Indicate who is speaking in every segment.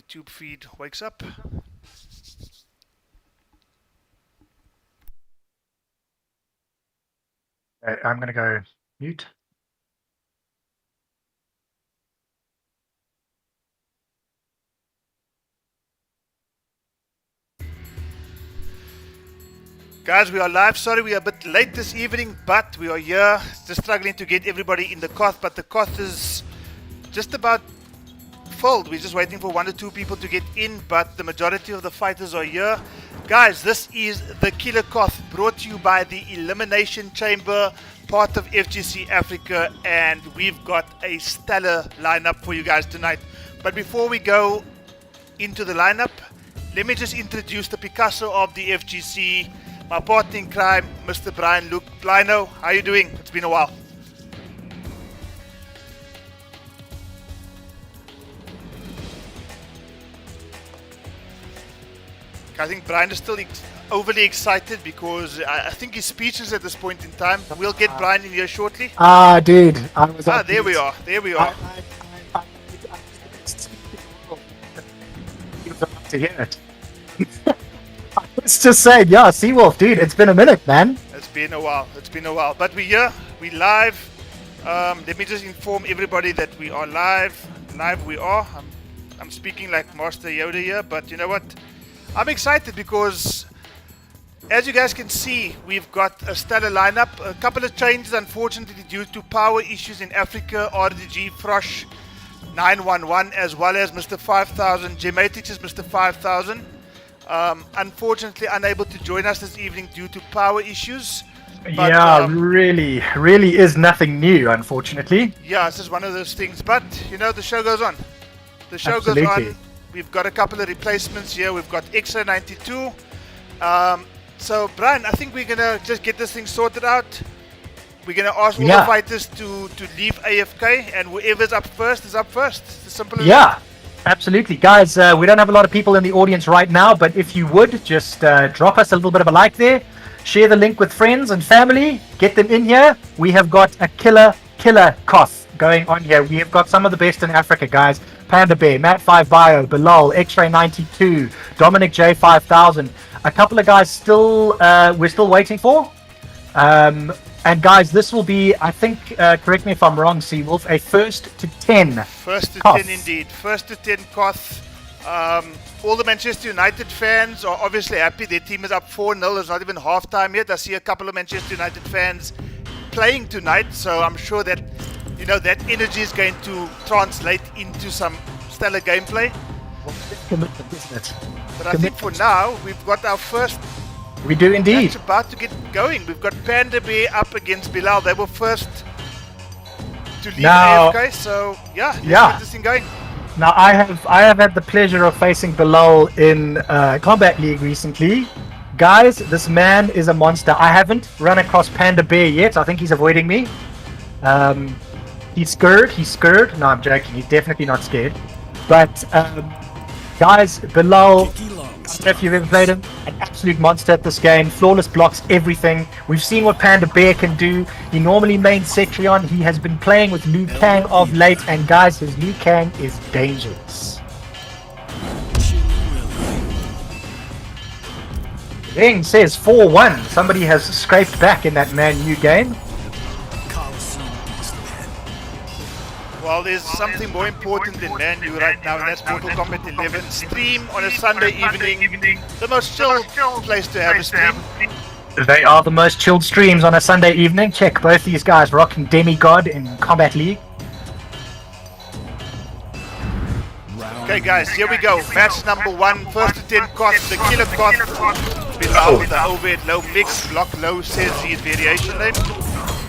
Speaker 1: YouTube feed wakes up.
Speaker 2: I'm going to go mute.
Speaker 1: Guys, we are live. Sorry we are a bit late this evening, but we are here. Just struggling to get everybody in the KOTH, but the KOTH is just about filled. We're just waiting for 1 or 2 people to get in, but the majority of the fighters are here. Guys, this is the Killer KOTH, brought to you by the Elimination Chamber, part of FGC Africa, and we've got a stellar lineup for you guys tonight. But before we go into the lineup, let me just introduce the Picasso of the FGC, my partner in crime, Mr. Brian Luke. Lino, how are you doing? It's been a while. I think Brian is still overly excited because I think he's speechless at this point in time. We'll get Brian in here shortly.
Speaker 2: Dude, I was.
Speaker 1: There we are. There we are.
Speaker 2: You have to hear it. I was just saying, yeah, Seawolf, dude, it's been a minute, man.
Speaker 1: It's been a while. It's been a while. But we're here. We're live. Let me just inform everybody that we are live. Live we are. I'm speaking like Master Yoda here, but you know what? I'm excited because, as you guys can see, we've got a stellar lineup. A couple of changes, unfortunately, due to power issues in Africa. RDG, Frosh, 911, as well as Mr. 5000. Gematrix is Mr. 5000. Unfortunately, unable to join us this evening due to power issues. But,
Speaker 2: yeah, really is nothing new, unfortunately.
Speaker 1: Yeah, this is one of those things. But, you know, the show goes on. The show
Speaker 2: Absolutely.
Speaker 1: goes on. We've got a couple of replacements here. We've got XRay 92. So, Brian, I think we're going to just get this thing sorted out. We're going to ask all the fighters to leave AFK, and whoever's up first is up first. It's as simple as that.
Speaker 2: Absolutely. Guys, we don't have a lot of people in the audience right now, but if you would, just drop us a little bit of a like there. Share the link with friends and family. Get them in here. We have got a killer KOTH going on here. We have got some of the best in Africa, guys. PandaBear, Matt5Bio, Bilal, XRay 92, Dominic J5000. A couple of guys we're still waiting for. And guys, this will be, I think, correct me if I'm wrong, Seawolf, a first to 10.
Speaker 1: First to
Speaker 2: KOTH.
Speaker 1: 10 indeed. First to 10 KOTH. All the Manchester United fans are obviously happy. Their team is up 4-0. It's not even half time yet. I see a couple of Manchester United fans playing tonight, so I'm sure that, you know, that energy is going to translate into some stellar gameplay.
Speaker 2: Commitment, isn't it?
Speaker 1: But I think for now, we've got our first.
Speaker 2: We do indeed.
Speaker 1: It's about to get going. We've got PandaBear up against Bilal. They were first to leave AFK, so let's get this thing going.
Speaker 2: Now I have had the pleasure of facing Bilal in Combat League recently. Guys, this man is a monster. I haven't run across PandaBear yet. I think he's avoiding me. He's scared. No, I'm joking. He's definitely not scared. But guys, Bilal, I don't know if you've ever played him, an absolute monster at this game. Flawless blocks everything. We've seen what PandaBear can do. He normally mains Cetrion. He has been playing with Liu Kang of late, and guys, his Liu Kang is dangerous. Ring says 4-1. Somebody has scraped back in that Man U game.
Speaker 1: Well, there's something more important than Man U right now, and that's Mortal Kombat 11. Stream on a Sunday evening. The most chill place to have a stream.
Speaker 2: They are the most chilled streams on a Sunday evening. Check both these guys rocking Demigod in Combat League.
Speaker 1: Okay, guys, here we go. Match number 1. First to 10 KOTH, the Killer KOTH. Below the overhead low mix. Block low says his variation name.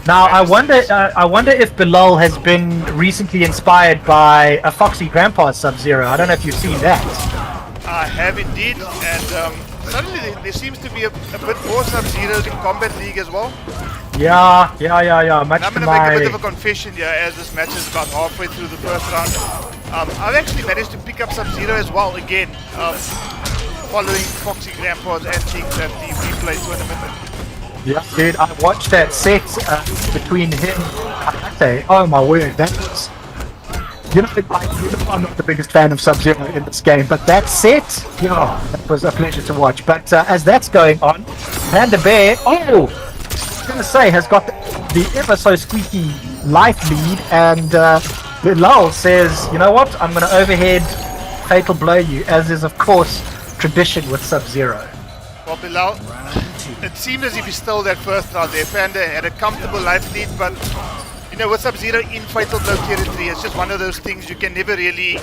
Speaker 2: Now, I wonder if Bilal has been recently inspired by a Foxy Grandpa's SubZero. I don't know if you've seen that.
Speaker 1: I have indeed, and suddenly there seems to be a bit more SubZeros in Combat League as well.
Speaker 2: Yeah. Much
Speaker 1: I'm going to make a bit of a confession here, as this match is about halfway through the first round. I've actually managed to pick up SubZero as well again, following Foxy Grandpa's antics at the replay tournament.
Speaker 2: Yeah, dude, I watched that set between him and Karate. Oh my word, that was You know, I'm not the biggest fan of SubZero in this game, but that set, that was a pleasure to watch. But as that's going on, PandaBear, I was going to say, has got the ever so squeaky life lead, and Bilal says, you know what, I'm going to overhead fatal blow you, as is, of course, tradition with SubZero.
Speaker 1: Well, Bilal, it seemed as if he stole that first round there. Panda had a comfortable life lead, but you know, with SubZero in fatal blow territory, it's just one of those things you can never really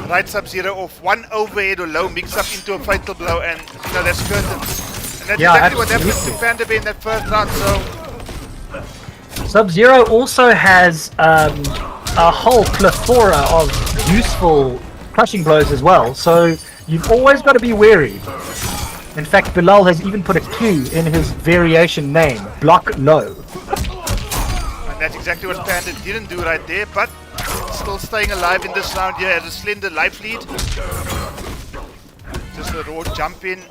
Speaker 1: write SubZero off. One overhead or low mix up into a fatal blow, and you know, that's curtains. And that's exactly what happened to PandaBear in that first round. So
Speaker 2: SubZero also has a whole plethora of useful crushing blows as well, so you've always got to be wary. In fact, Bilal has even put a Q in his variation name, block low.
Speaker 1: And that's exactly what Panda didn't do right there, but still staying alive in this round here as a slender life lead. Just a raw jump in.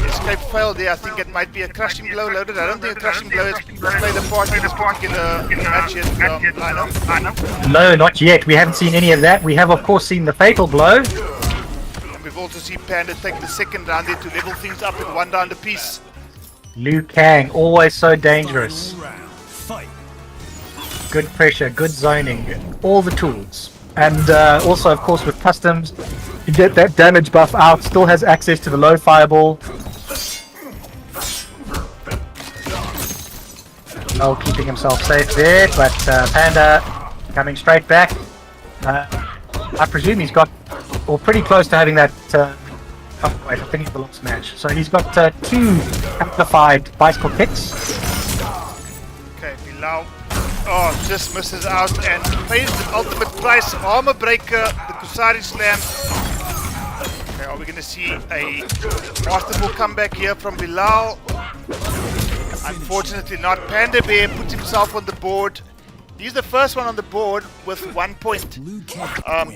Speaker 1: Escape failed there. I think it might be a crushing blow loaded. I don't think a crushing blow has played a part in this particular match yet, lineup.
Speaker 2: No, not yet. We haven't seen any of that. We have, of course, seen the fatal blow.
Speaker 1: We've also seen Panda take the second round there to level things up in 1 round apiece.
Speaker 2: Liu Kang, always so dangerous. Good pressure, good zoning, all the tools. And also, of course, with customs, you get that damage buff out, still has access to the low fireball. No, keeping himself safe there, but Panda coming straight back. I presume he's got, or pretty close to having that, oh wait, I think it's the last match. So he's got 2 amplified bicycle kicks.
Speaker 1: Okay, Bilal, just misses out and pays the ultimate price. Armor breaker, the Kusari slam. Okay, are we going to see a masterful comeback here from Bilal? Unfortunately not. PandaBear puts himself on the board. He's the first one on the board with 1 point.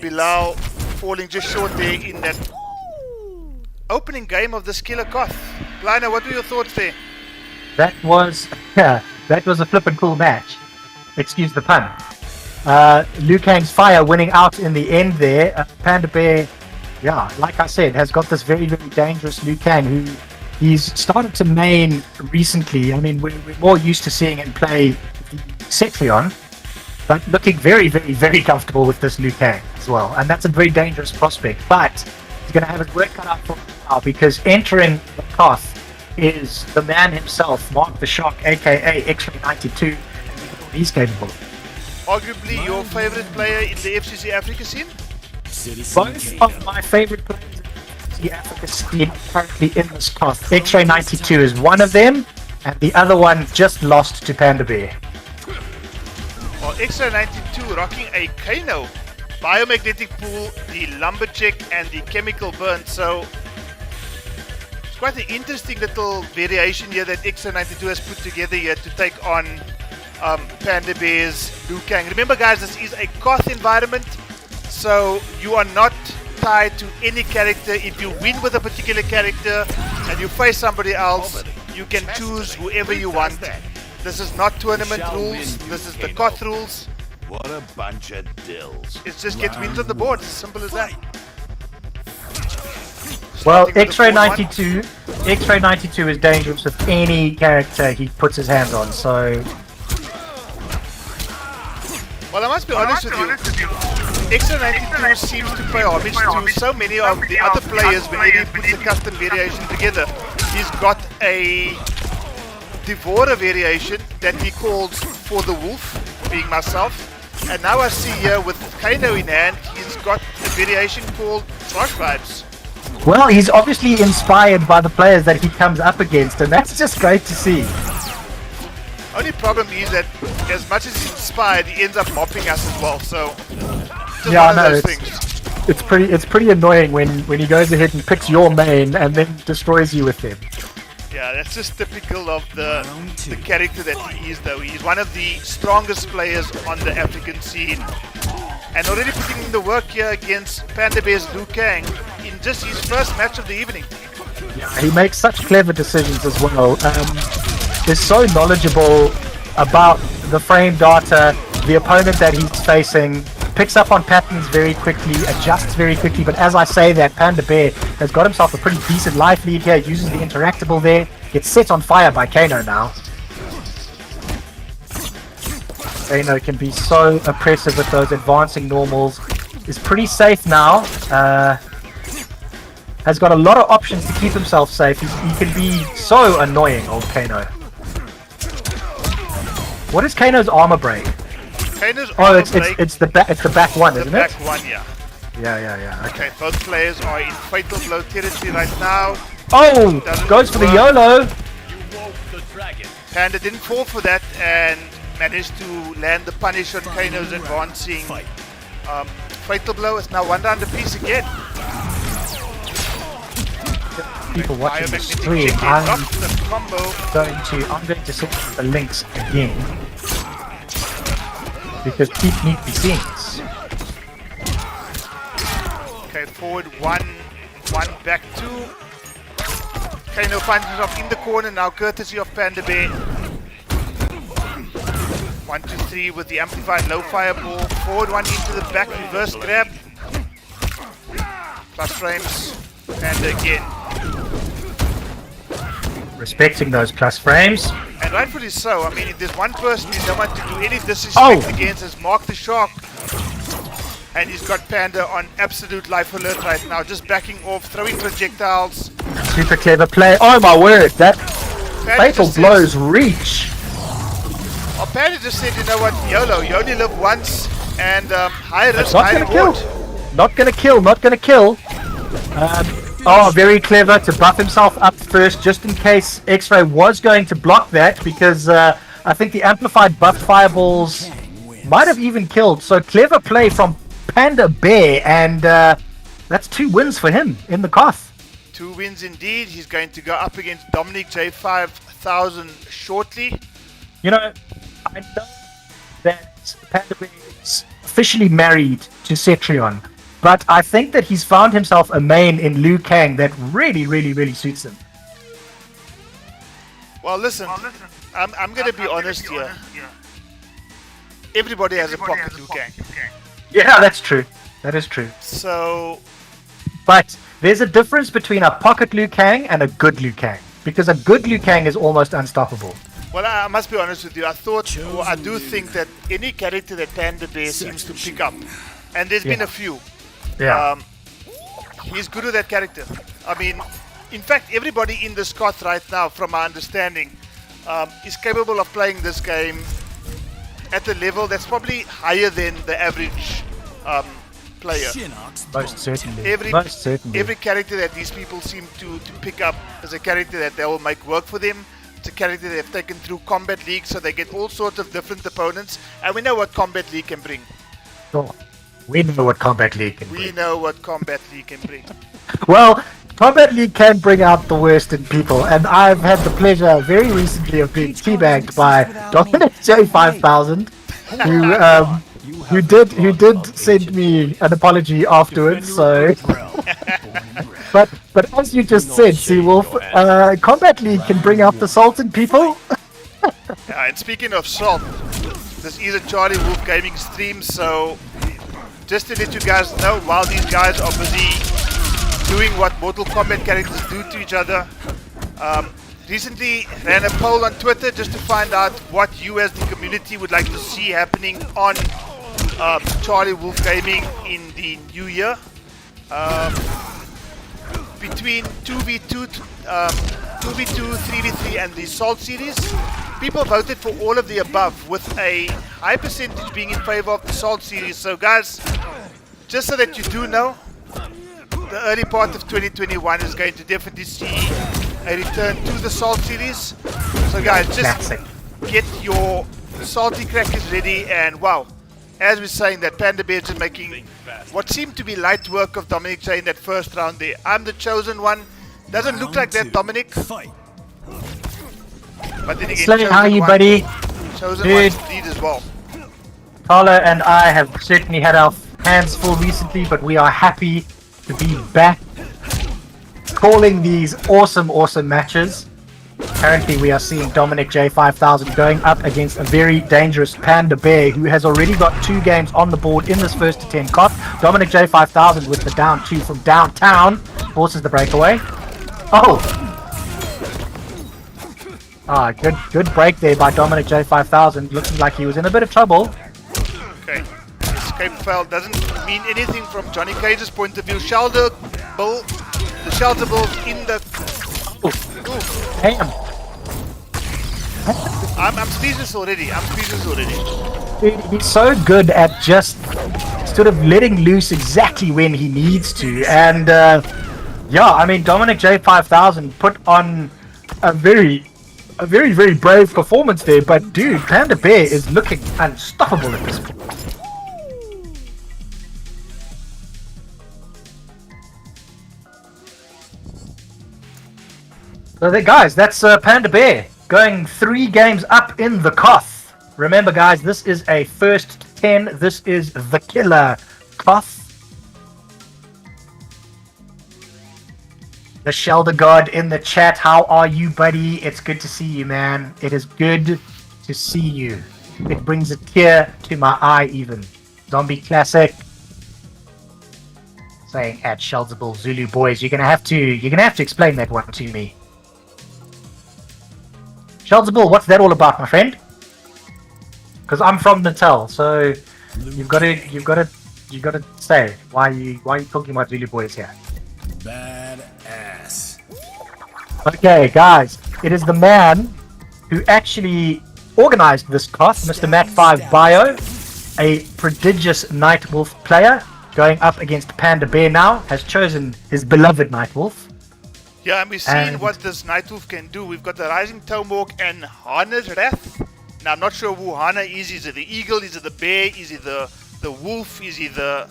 Speaker 1: Bilal falling just short there in that opening game of the Skiller KOTH. Liner, what were your thoughts there?
Speaker 2: That was a flippin' cool match. Excuse the pun. Liu Kang's fire winning out in the end there. PandaBear, like I said, has got this very, very dangerous Liu Kang who he's started to main recently. I mean, we're more used to seeing him play Cetrion, but looking very, very, very comfortable with this Liu Kang as well. And that's a very dangerous prospect. But he's going to have his work cut out for him now, because entering the KOTH is the man himself, Mark the Shock, aka XRay 92, and what he's capable of.
Speaker 1: Arguably your favorite player in the FCC Africa scene?
Speaker 2: Both of my favorite players in the FCC Africa scene are currently in this KOTH. XRay 92 is one of them, and the other one just lost to PandaBear.
Speaker 1: Well, XRay 92 rocking a Kano, biomagnetic pool, the lumberjack, and the chemical burn. So it's quite an interesting little variation here that XRay 92 has put together here to take on PandaBears Liu Kang. Remember, guys, this is a KOTH environment, so you are not tied to any character. If you win with a particular character and you face somebody else, you can choose whoever you want. This is not tournament rules, this is the KOTH rules.
Speaker 3: What a bunch of dills.
Speaker 1: It's just get wins on the board, as simple as that.
Speaker 2: Well, XRay 92 is dangerous with any character he puts his hands on, so...
Speaker 1: Well, I must be honest with you. XRay 92 seems to pay homage to so many of the other players whenever he puts a custom variation together. He's got a Devourer variation that he calls For the Wolf, being myself. And now I see here with Kano in hand, he's got a variation called Frosh Vibes.
Speaker 2: Well, he's obviously inspired by the players that he comes up against, and that's just great to see.
Speaker 1: Only problem is that as much as he's inspired, he ends up mopping us as well, so just
Speaker 2: yeah,
Speaker 1: one of
Speaker 2: no,
Speaker 1: those things.
Speaker 2: It's pretty annoying when he goes ahead and picks your main and then destroys you with them.
Speaker 1: Yeah, that's just typical of the character that he is, though. He's one of the strongest players on the African scene. And already putting in the work here against PandaBears Liu Kang in just his first match of the evening.
Speaker 2: Yeah, he makes such clever decisions as well. Is so knowledgeable about the frame data, the opponent that he's facing picks up on patterns very quickly, adjusts very quickly, but as I say that, PandaBear has got himself a pretty decent life lead here, uses the interactable there, gets set on fire by Kano now. Kano can be so oppressive with those advancing normals, is pretty safe now, has got a lot of options to keep himself safe. He can be so annoying, old Kano. What is Kano's armor break?
Speaker 1: Kano's
Speaker 2: Oh,
Speaker 1: armor
Speaker 2: it's
Speaker 1: break,
Speaker 2: the back one, isn't
Speaker 1: the back
Speaker 2: it?
Speaker 1: one, yeah.
Speaker 2: Yeah.
Speaker 1: Okay, both players are in fatal blow territory right now.
Speaker 2: Oh, goes for the YOLO.
Speaker 1: Panda didn't fall for that and managed to land the punish on Kano's advancing fatal blow. It's now 1 round apiece again.
Speaker 2: People watching the
Speaker 1: Biomagnetic
Speaker 2: stream,
Speaker 1: check
Speaker 2: I'm
Speaker 1: dropped the combo.
Speaker 2: going to send the links again because people need to be seen.
Speaker 1: Okay, forward 1, back 2. Kano finds himself in the corner now, courtesy of PandaBear. 1, 2, 3 with the amplified low fireball. Forward 1 into the back, reverse grab. Plus frames. Panda again.
Speaker 2: Respecting those plus frames.
Speaker 1: And rightfully so. I mean, if there's one person you don't want to do any disrespect against, is Mark the Shark. And he's got Panda on absolute life alert right now, just backing off, throwing projectiles.
Speaker 2: Super clever play. Oh my word, that
Speaker 1: Panda
Speaker 2: fatal
Speaker 1: just
Speaker 2: blows
Speaker 1: says,
Speaker 2: reach.
Speaker 1: oh, Panda just said, you know what, YOLO, you only live once, and high risk,
Speaker 2: Not
Speaker 1: high
Speaker 2: gonna
Speaker 1: reward.
Speaker 2: kill. Not gonna kill. Oh, very clever to buff himself up first, just in case XRay was going to block that, because I think the amplified buff fireballs might have even killed. So clever play from PandaBear, and that's 2 wins for him in the KOTH.
Speaker 1: 2 wins indeed. He's going to go up against Dominic J5000 shortly.
Speaker 2: You know, I know that PandaBear is officially married to Cetrion, but I think that he's found himself a main in Liu Kang that really suits him.
Speaker 1: Well, listen, I'm going to be honest here. Everybody has a pocket Liu Kang.
Speaker 2: Yeah, that's true. That is true.
Speaker 1: So,
Speaker 2: But there's a difference between a pocket Liu Kang and a good Liu Kang, because a good Liu Kang is almost unstoppable.
Speaker 1: well, I must be honest with you. I do think that any character that PandaBear seems to pick up, and there's been a few,
Speaker 2: Yeah.
Speaker 1: he's good with that character. I mean, in fact, everybody in this KOTH right now, from my understanding, is capable of playing this game at a level that's probably higher than the average player.
Speaker 2: Most certainly.
Speaker 1: Every character that these people seem to pick up is a character that they will make work for them. It's a character they've taken through Combat League, so they get all sorts of different opponents, and we know what Combat League can bring.
Speaker 2: Sure. We know what Combat League can
Speaker 1: We
Speaker 2: bring.
Speaker 1: know what Combat League can bring.
Speaker 2: Well, Combat League can bring out the worst in people, and I've had the pleasure very recently of being teabagged by Dominic J5000, who did send me an apology afterwards. So, but as you just said, Seawolf, Combat League can bring out the salt in people.
Speaker 1: And speaking of salt, this is a Charlie Wolf gaming stream, so just to let you guys know, while these guys are busy doing what Mortal Kombat characters do to each other, recently ran a poll on Twitter just to find out what you as the community would like to see happening on Charlie Wolf Gaming in the new year. Between 2v2, 3v3 and the Salt series, people voted for all of the above, with a high percentage being in favor of the Salt series. So guys, just so that you do know, the early part of 2021 is going to definitely see a return to the Salt series. So guys, just get your salty crackers ready, and wow, as we're saying that PandaBear is making what seemed to be light work of Dominic J in that first round there. I'm the chosen one. Doesn't look like that, Dominic. But then again,
Speaker 2: Slay, how are you, buddy?
Speaker 1: Chosen one's lead as well.
Speaker 2: Carlo and I have certainly had our hands full recently, but we are happy to be back calling these awesome matches. Currently, we are seeing Dominic J5000 going up against a very dangerous PandaBear who has already got 2 games on the board in this first to 10 KOTH. Dominic J5000 with the down 2 from downtown forces the breakaway. Oh! Ah, good break there by Dominic J5000. Looking like he was in a bit of trouble.
Speaker 1: Okay. Escape fail doesn't mean anything from Johnny Cage's point of view. Shelter bull. The shelter bull's in the... Ooh.
Speaker 2: Damn.
Speaker 1: I'm speechless already.
Speaker 2: Dude, he's so good at just sort of letting loose exactly when he needs to. And yeah, I mean, Dominic J5000 put on a very brave performance there. But dude, PandaBear is looking unstoppable at this point. So there, guys, that's PandaBear going 3 games up in the KOTH. Remember, guys, this is a first 10. This is the killer KOTH. The Shelter God in the chat. How are you, buddy? It's good to see you, man. It is good to see you. It brings a tear to my eye, even. Zombie Classic. Saying at Shelterable Zulu boys. You're gonna have to explain that one to me. Shelterable, what's that all about, my friend? Because I'm from Natal, so you've got to say why you talking about Zulu boys here.
Speaker 3: Badass.
Speaker 2: Okay, guys, it is the man who actually organized this KOTH, Mr. Matt5 Bio, a prodigious NightWolf player, going up against PandaBear now, has chosen his beloved NightWolf.
Speaker 1: Yeah, and we've seen what this NightWolf can do. We've got the Rising Tomahawk and Hana's Wrath. Now, I'm not sure who Hana is. Is it the eagle? Is it the bear? Is it the wolf? Is he the...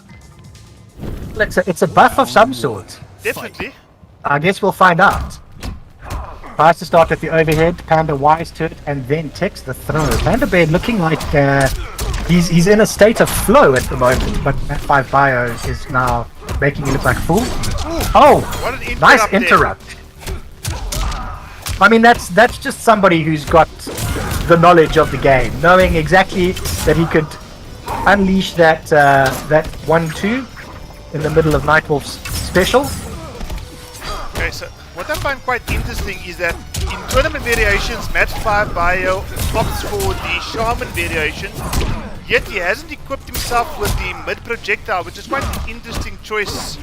Speaker 2: It's a buff of some sort.
Speaker 1: Definitely.
Speaker 2: I guess we'll find out. Tries to start with the overhead, Panda wise to it, and then takes the throw. PandaBear looking like he's in a state of flow at the moment, but Matt5 Bio is now making it look like a fool. Oh,
Speaker 1: what an
Speaker 2: nice interrupt. I mean, that's just somebody who's got the knowledge of the game, knowing exactly that he could unleash that 1-2 in the middle of NightWolf's special.
Speaker 1: Okay, so what I find quite interesting is that in tournament variations, Matt5 Bio opts for the Shaman variation, yet he hasn't equipped himself with the mid projectile, which is quite an interesting choice.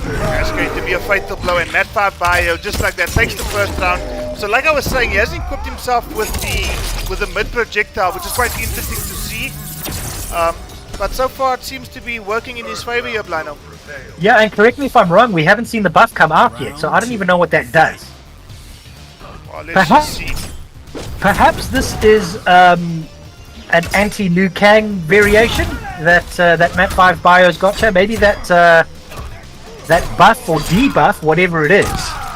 Speaker 1: That's going to be a fatal blow, and Matt5 Bio, just like that, takes the first round. So like I was saying, he hasn't equipped himself with the mid projectile, which is quite interesting to see. But so far it seems to be working in his favor here, Blino.
Speaker 2: Yeah, and correct me if I'm wrong, we haven't seen the buff come out yet, so I don't even know what that does.
Speaker 1: Well, let's just see.
Speaker 2: Perhaps this is an anti-Liu Kang variation that Matt5 Bio's got here. Maybe that buff or debuff, whatever it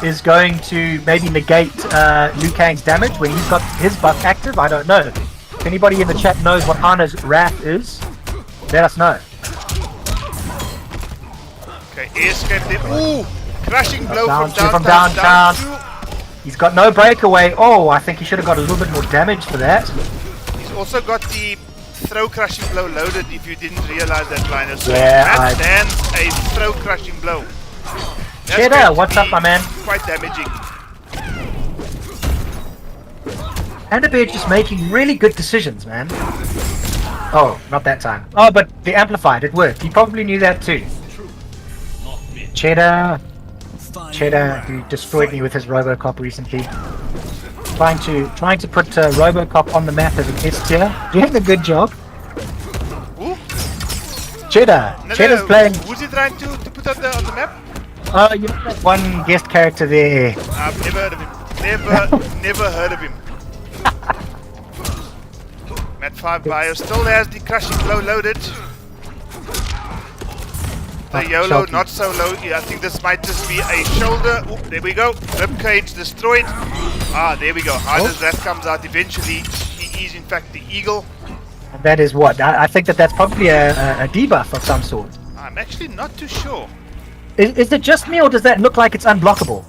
Speaker 2: is going to maybe negate Liu Kang's damage when he's got his buff active. I don't know. If anybody in the chat knows what Hana's Wrath is, let us know.
Speaker 1: Okay, escape there. Ooh! Crushing blow
Speaker 2: from downtown. He's got no breakaway. Oh, I think he should have got a little bit more damage for that.
Speaker 1: He's also got the throw crushing blow loaded, if you didn't realize that, Linus. So
Speaker 2: yeah,
Speaker 1: that stands a throw crushing blow.
Speaker 2: Cheddar, what's up, my man?
Speaker 1: Quite damaging.
Speaker 2: PandaBear just making really good decisions, man. Oh, not that time. Oh, but the amplified, it worked. He probably knew that too. Cheddar, who destroyed me with his Robocop recently. Trying to put Robocop on the map as an S tier. Doing a good job.
Speaker 1: Who?
Speaker 2: Cheddar's playing.
Speaker 1: Who's he trying to put on the map?
Speaker 2: You know that one guest character there.
Speaker 1: I've never heard of him. Never heard of him. Matt5 Bio still has the crushing blow loaded. The YOLO not so low. I think this might just be a shoulder. Oop, there we go. Ribcage destroyed. Ah, there we go. How does that comes out eventually? He is in fact the eagle.
Speaker 2: And that is what? I think that's probably a debuff of some sort.
Speaker 1: I'm actually not too sure.
Speaker 2: Is it just me, or does that look like it's unblockable?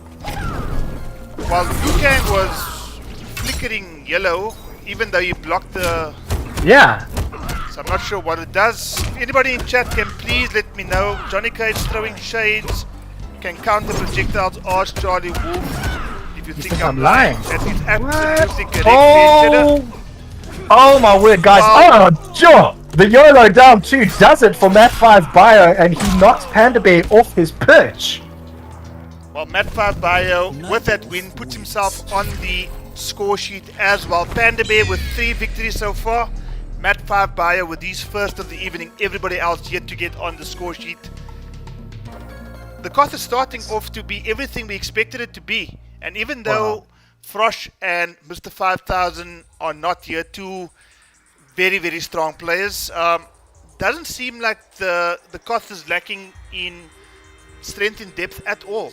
Speaker 1: While Liu Kang was flickering yellow, even though he blocked the...
Speaker 2: Yeah.
Speaker 1: So I'm not sure what it does. If anybody in chat can please let me know. Johnny Cage throwing shades. Can counter projectiles. Ask Charlie Wolf if you think I'm lying. That is absolutely correct.
Speaker 2: Oh my word, guys.
Speaker 1: Wow.
Speaker 2: Oh, sure. The YOLO down 2 does it for Matt 5 Bio, and he knocks PandaBear off his perch.
Speaker 1: Well, Matt 5 Bio, with that win, puts himself on the score sheet as well. PandaBear with 3 victories so far. Matt 5 Bio with his first of the evening. Everybody else yet to get on the score sheet. The KOTH is starting off to be everything we expected it to be. And even though Frosh and Mr. 5000 are not here, 2 very, very strong players, doesn't seem like the KOTH is lacking in strength in depth at all.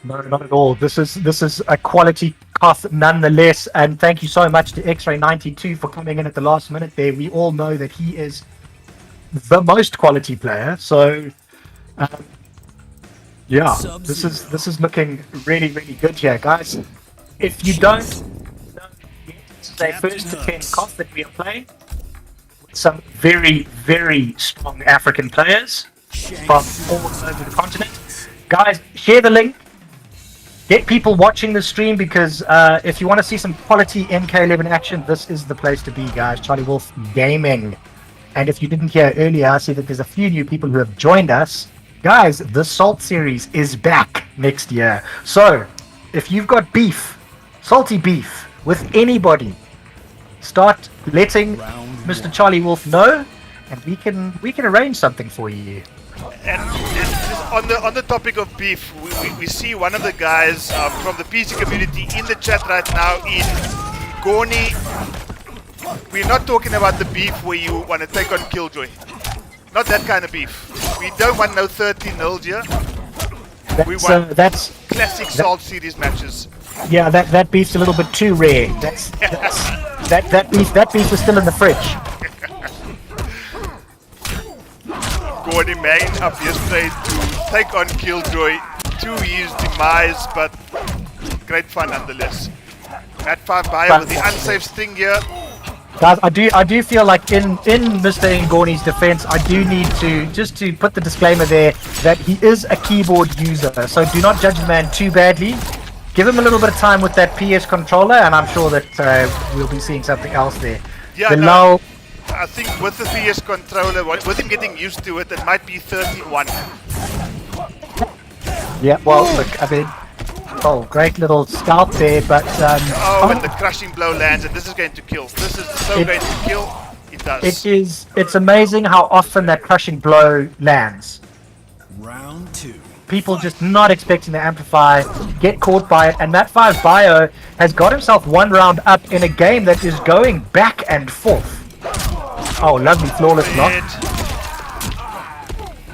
Speaker 2: No, not at all. This is a quality KOTH nonetheless, and thank you so much to XRay 92 for coming in at the last minute there. We all know that he is the most quality player, so yeah, this is looking really, really good here, guys. If you don't know yet, this is a first to 10 KOTH that we are playing with some very, very strong African players from all over the continent. Guys, share the link. Get people watching the stream, because if you want to see some quality MK11 action, this is the place to be, guys. Charlie Wolf Gaming. And if you didn't hear earlier, I see that there's a few new people who have joined us. Guys, the Salt series is back next year. So, if you've got beef, salty beef, with anybody, start letting Mr. Charlie Wolf know, and we can arrange something for you.
Speaker 1: And on the topic of beef, we see one of the guys from the PC community in the chat right now in Ngoni. We're not talking about the beef where you want to take on Killjoy. Not that kind of beef. We don't want no 13-0s here. We want classic Salt Series matches.
Speaker 2: Yeah, that beef's a little bit too rare. That beef is still in the fridge.
Speaker 1: Gordy man up yesterday to take on Killjoy to his demise, but great fun nonetheless. Matt 5 Bio with the unsafe sting here.
Speaker 2: Guys, I do feel like in Mr. Ngoni's defense, I do need to just to put the disclaimer there that he is a keyboard user, so do not judge the man too badly. Give him a little bit of time with that PS controller, and I'm sure that we'll be seeing something else there.
Speaker 1: Yeah, I think with the PS controller, with him getting used to it, it might be 13-1.
Speaker 3: Yeah, well, look, I mean, great little scout there, but
Speaker 1: and the crushing blow lands, and this is going to kill. This is so going to kill. It does.
Speaker 2: It's amazing how often that crushing blow lands.
Speaker 4: Round 2.
Speaker 2: People just not expecting the amplify, get caught by it, and that 5 Bio has got himself 1 round up in a game that is going back and forth. Oh, lovely flawless block.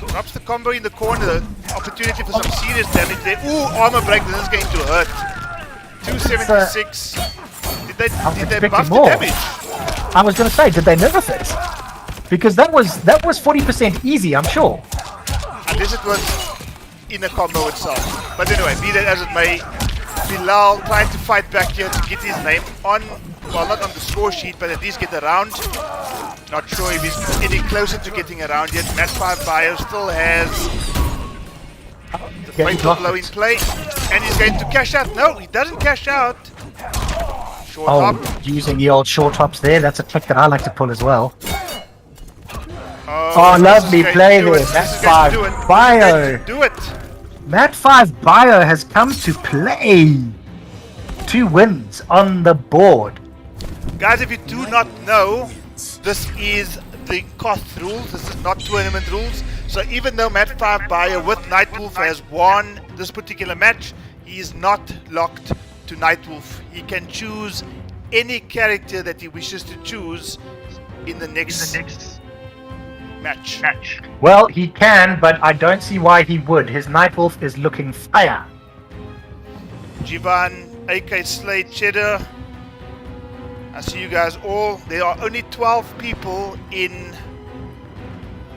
Speaker 1: Drops the combo in the corner. Opportunity for some serious damage there. Ooh, armor break. This is going to hurt. 276. Did they buff the damage?
Speaker 2: I was going to say, did they nerf it? Because that was 40% easy, I'm sure.
Speaker 1: Unless it was in a combo itself. But anyway, be that as it may, Bilal trying to fight back here to get his name on, well, not on the score sheet, but at least get around. Not sure if he's any closer to getting around yet. Matt 5 Bio still has the fatal blow in play, and he's going to cash out. No, he doesn't cash out. Short hop.
Speaker 2: Using the old short hops there. That's a trick that I like to pull as well. Oh, lovely play there. Matt 5 Bio.
Speaker 1: Do it.
Speaker 2: Matt 5 Bio has come to play. 2 wins on the board.
Speaker 1: Guys, if you do not know, this is the KOTH rules. This is not tournament rules. So even though Matt 5 Bio with NightWolf has won this particular match, he is not locked to NightWolf. He can choose any character that he wishes to choose in the next match.
Speaker 2: Well, he can, but I don't see why he would. His NightWolf is looking fire.
Speaker 1: Jivan, AK Slade, Cheddar. I see you guys all. There are only 12 people in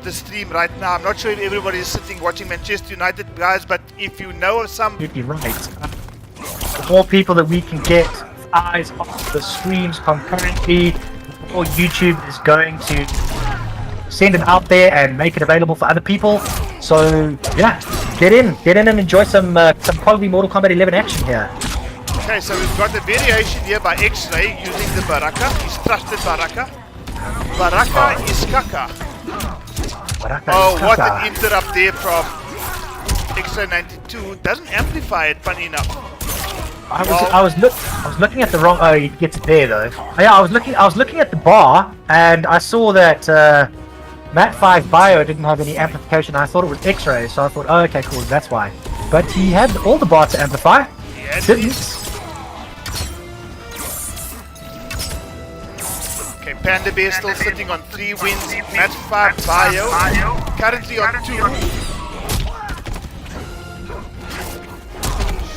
Speaker 1: the stream right now. I'm not sure if everybody is sitting watching Manchester United, guys, but if you know of some...
Speaker 2: You'd be right. more people that we can get eyes on the streams concurrently, the more YouTube is going to send it out there and make it available for other people. So yeah, get in and enjoy some quality Mortal Kombat 11 action here.
Speaker 1: Okay, so we've got a variation here by XRay using the Baraka. He's trusted Baraka. Baraka is Kaka.
Speaker 2: Baraka
Speaker 1: Oh,
Speaker 2: is
Speaker 1: what
Speaker 2: Kaka.
Speaker 1: an interrupt there from XRay 92. Doesn't amplify it, funny enough.
Speaker 2: I was looking at the wrong. Oh, he gets it there though. Oh, yeah, I was looking at the bar and I saw that Mat 5 Bio didn't have any amplification. I thought it was X-ray, so I thought, oh, okay, cool, that's why. But he had all the bar to amplify.
Speaker 1: Yeah,
Speaker 2: Didn't.
Speaker 1: Okay, PandaBear still sitting on 3 wins. Mat 5 Bio currently on 2.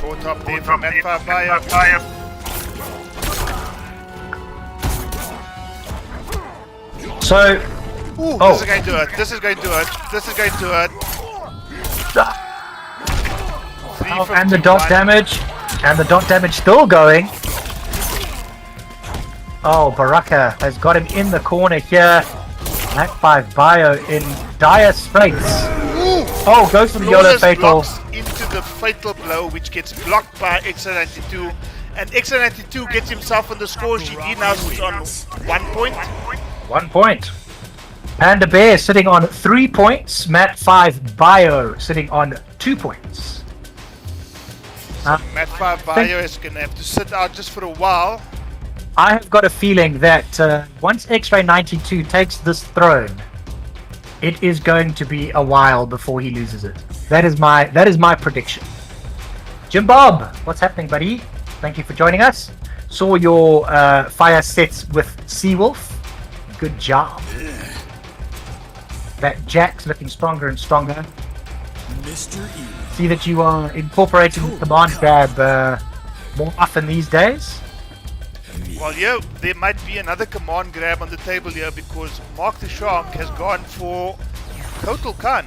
Speaker 1: Short up there from Mat 5 Bio.
Speaker 2: So,
Speaker 1: Ooh,
Speaker 2: oh.
Speaker 1: this is going to hurt. This is going to hurt. This is going to hurt.
Speaker 2: And the dot damage, and the dot damage still going. Oh, Baraka has got him in the corner here. Mat 5 Bio in dire straits.
Speaker 1: Ooh.
Speaker 2: Oh, goes for the YOLO
Speaker 1: Flawless
Speaker 2: fatal.
Speaker 1: blocks into the fatal blow, which gets blocked by XR92. And XR92 gets himself on the score sheet. He now sits on 1 point.
Speaker 2: 1 point. PandaBear sitting on 3 points. Mat 5 Bio sitting on 2 points.
Speaker 1: Mat 5 Bio is going to have to sit out just for a while.
Speaker 2: I have got a feeling that once X-Ray 92 takes this throne, it is going to be a while before he loses it. That is my prediction. Jim Bob, what's happening, buddy? Thank you for joining us. Saw your fire sets with Seawolf. Good job. That Jack's looking stronger and stronger.
Speaker 4: Mr. E.
Speaker 2: See that you are incorporating the command grab more often these days.
Speaker 1: Well, yeah, there might be another command grab on the table here because Mark the Shark has gone for Total Khan.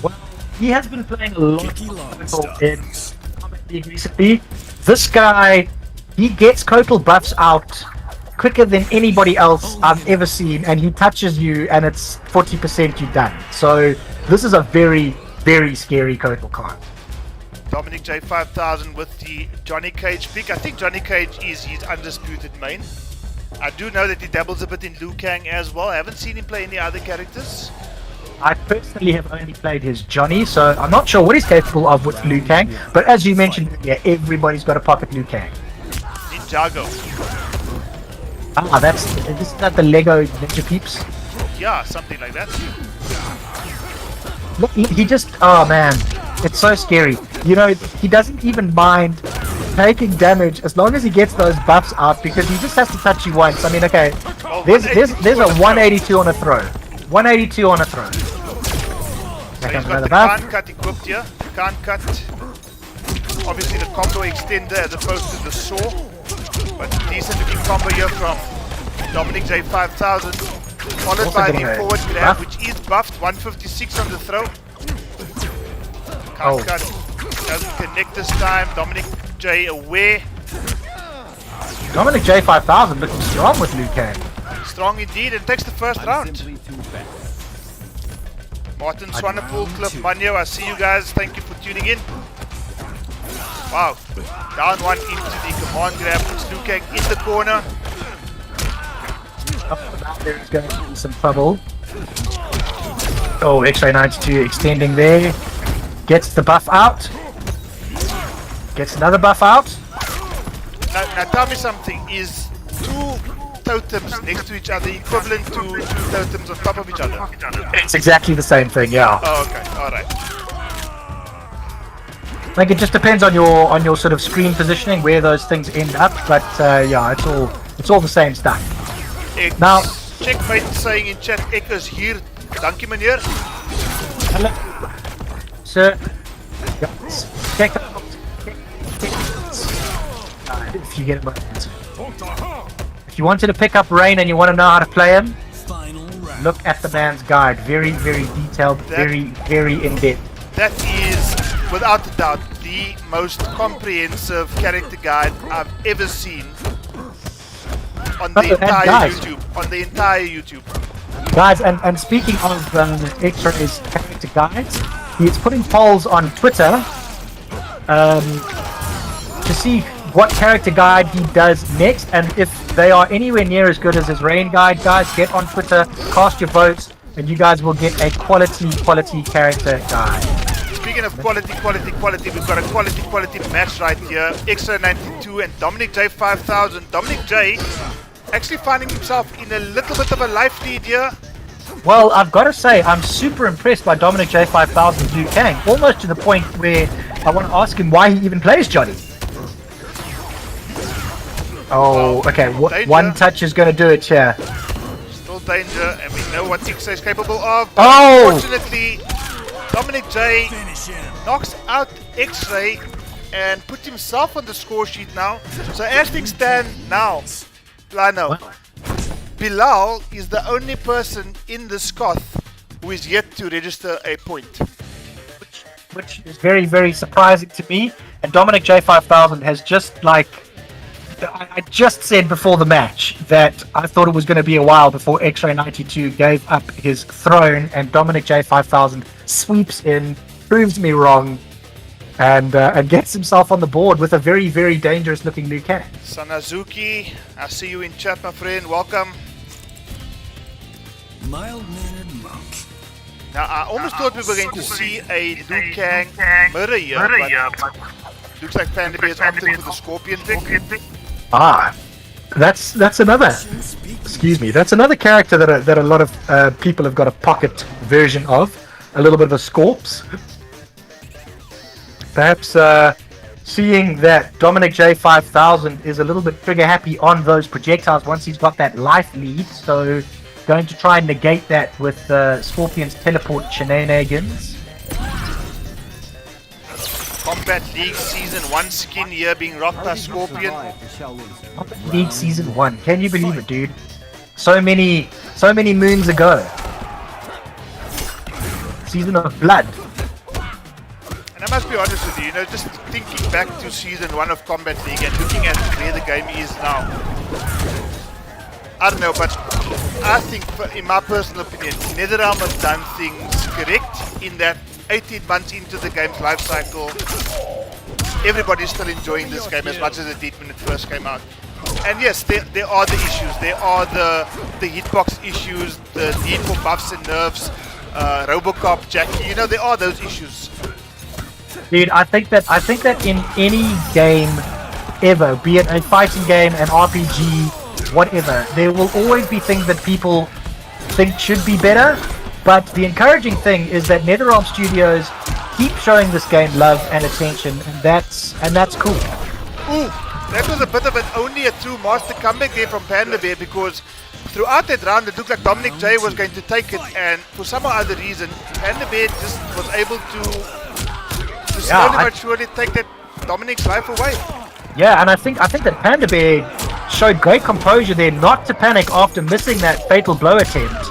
Speaker 2: Well, he has been playing a lot
Speaker 4: Kicky
Speaker 2: of
Speaker 4: long
Speaker 2: Kotal
Speaker 4: stuff.
Speaker 2: in Combat League recently. This guy, he gets Kotal buffs out quicker than anybody else I've ever seen, and he touches you and it's 40% you're done. So this is a very, very scary Kotal Khan.
Speaker 1: Dominic J5000 with the Johnny Cage pick. I think Johnny Cage is his undisputed main. I do know that he dabbles a bit in Liu Kang as well. I haven't seen him play any other characters.
Speaker 2: I personally have only played his Johnny, so I'm not sure what he's capable of with Liu Kang, but as you mentioned, yeah, everybody's got a pocket Liu Kang.
Speaker 1: Ninjago.
Speaker 2: Ah, this is not the Lego Ninja Peeps.
Speaker 1: Yeah, something like that.
Speaker 2: Look, he just, oh man, it's so scary. You know, he doesn't even mind taking damage as long as he gets those buffs out because he just has to touch you once. I mean, okay,
Speaker 1: Well,
Speaker 2: there's
Speaker 1: 182
Speaker 2: a
Speaker 1: on a
Speaker 2: 182 on a throw. 182 on a throw.
Speaker 1: So
Speaker 2: There
Speaker 1: he's
Speaker 2: comes
Speaker 1: got
Speaker 2: another
Speaker 1: the
Speaker 2: buff.
Speaker 1: can't cut equipped here. Can't cut. Obviously the combo extender as opposed to the saw. But decent looking combo here from Dominic J5000. Followed
Speaker 2: Also
Speaker 1: by
Speaker 2: getting
Speaker 1: the
Speaker 2: a
Speaker 1: forward grab,
Speaker 2: buff.
Speaker 1: which is buffed. 156 on the throw. Can't
Speaker 2: Oh.
Speaker 1: cut. Doesn't connect this time. Dominic J aware.
Speaker 2: Dominic J5000 looking strong with Liu Kang.
Speaker 1: Strong indeed and takes the first round. Martin Swanepoel, Cliff Manyo, I see you guys. Thank you for tuning in. Wow. Down one into the command grab. Puts Liu Kang in the corner.
Speaker 2: There's going to be some trouble. Oh, X-Ray 92 extending there. Gets the buff out. Gets another buff out.
Speaker 1: Now tell me something. Is 2 totems next to each other equivalent to 2 totems on top of each other?
Speaker 2: It's exactly the same thing, yeah.
Speaker 1: Oh, okay. Alright.
Speaker 2: Like it just depends on your sort of screen positioning where those things end up, but yeah, it's all the same stuff. Now-
Speaker 1: Checkmate saying in chat, Ek is hier. Dankie meneer.
Speaker 2: Hello. Sir. Yes. Check out. If you get it, if you wanted to pick up Rain and you want to know how to play him,
Speaker 4: Final round.
Speaker 2: look at the man's guide. Very, very detailed, very, very in depth.
Speaker 1: That is without a doubt, the most comprehensive character guide I've ever seen on the entire YouTube. On the entire YouTube.
Speaker 2: Guys, and speaking of X-Ray's character guides, he's putting polls on Twitter to see what character guide he does next, and if they are anywhere near as good as his rain guide, guys, get on Twitter, cast your votes, and you guys will get a quality character guide.
Speaker 1: Speaking of quality, we've got a quality match right here. XRay 92 and Dominic J 5000. Dominic J actually finding himself in a little bit of a life lead here.
Speaker 2: Well, I've got to say, I'm super impressed by Dominic J 5000's Liu Kang, almost to the point where I want to ask him why he even plays Johnny. Oh, okay, one touch is going to do it here.
Speaker 1: Still danger, and we know what XRay is capable of.
Speaker 2: Oh!
Speaker 1: Unfortunately, Dominic J knocks out XRay and put himself on the score sheet now. So as things stand now, Lino, Bilal is the only person in this KOTH who is yet to register a point.
Speaker 2: Which is very, very surprising to me. And Dominic J 5000 has just like... I just said before the match that I thought it was going to be a while before XRay 92 gave up his throne, and Dominic J 5000 sweeps in, proves me wrong, and gets himself on the board with a very, very dangerous looking Liu Kang.
Speaker 1: Sanazuki, I see you in chat, my friend. Welcome.
Speaker 4: Mild-mannered monk.
Speaker 1: Now, I almost thought we were going to see a Liu Kang mirror here, but looks like PandaBears opted for the Scorpion pick.
Speaker 2: Ah, that's another. Excuse me. That's another character that a lot of people have got a pocket version of. A little bit of a Scorps. Perhaps seeing that Dominic J 5000 is a little bit trigger happy on those projectiles once he's got that life lead, so going to try and negate that with Scorpion's teleport shenanigans.
Speaker 1: Combat League Season 1 skin here being rocked by Scorpion.
Speaker 2: Combat League Season 1. Can you believe it, dude? So many moons ago. Season of Blood.
Speaker 1: And I must be honest with you, just thinking back to Season 1 of Combat League and looking at where the game is now. I don't know, but I think, in my personal opinion, NetherRealm have done things correct in that 18 months into the game's life cycle, everybody's still enjoying this game as much as it did when it first came out. And yes, there are the issues. There are the hitbox issues, the need for buffs and nerfs, Robocop, Jackie. There are those issues.
Speaker 2: Dude, I think that in any game ever, be it a fighting game, an RPG, whatever, there will always be things that people think should be better. But the encouraging thing is that NetherRealm Studios keep showing this game love and attention, and that's cool.
Speaker 1: Ooh, that was a bit of only a true master comeback there from PandaBear, because throughout that round it looked like Dominic J was going to take it, and for some other reason PandaBear just was able to slowly but surely take that Dominic's life away.
Speaker 2: Yeah, and I think that PandaBear showed great composure there, not to panic after missing that fatal blow attempt.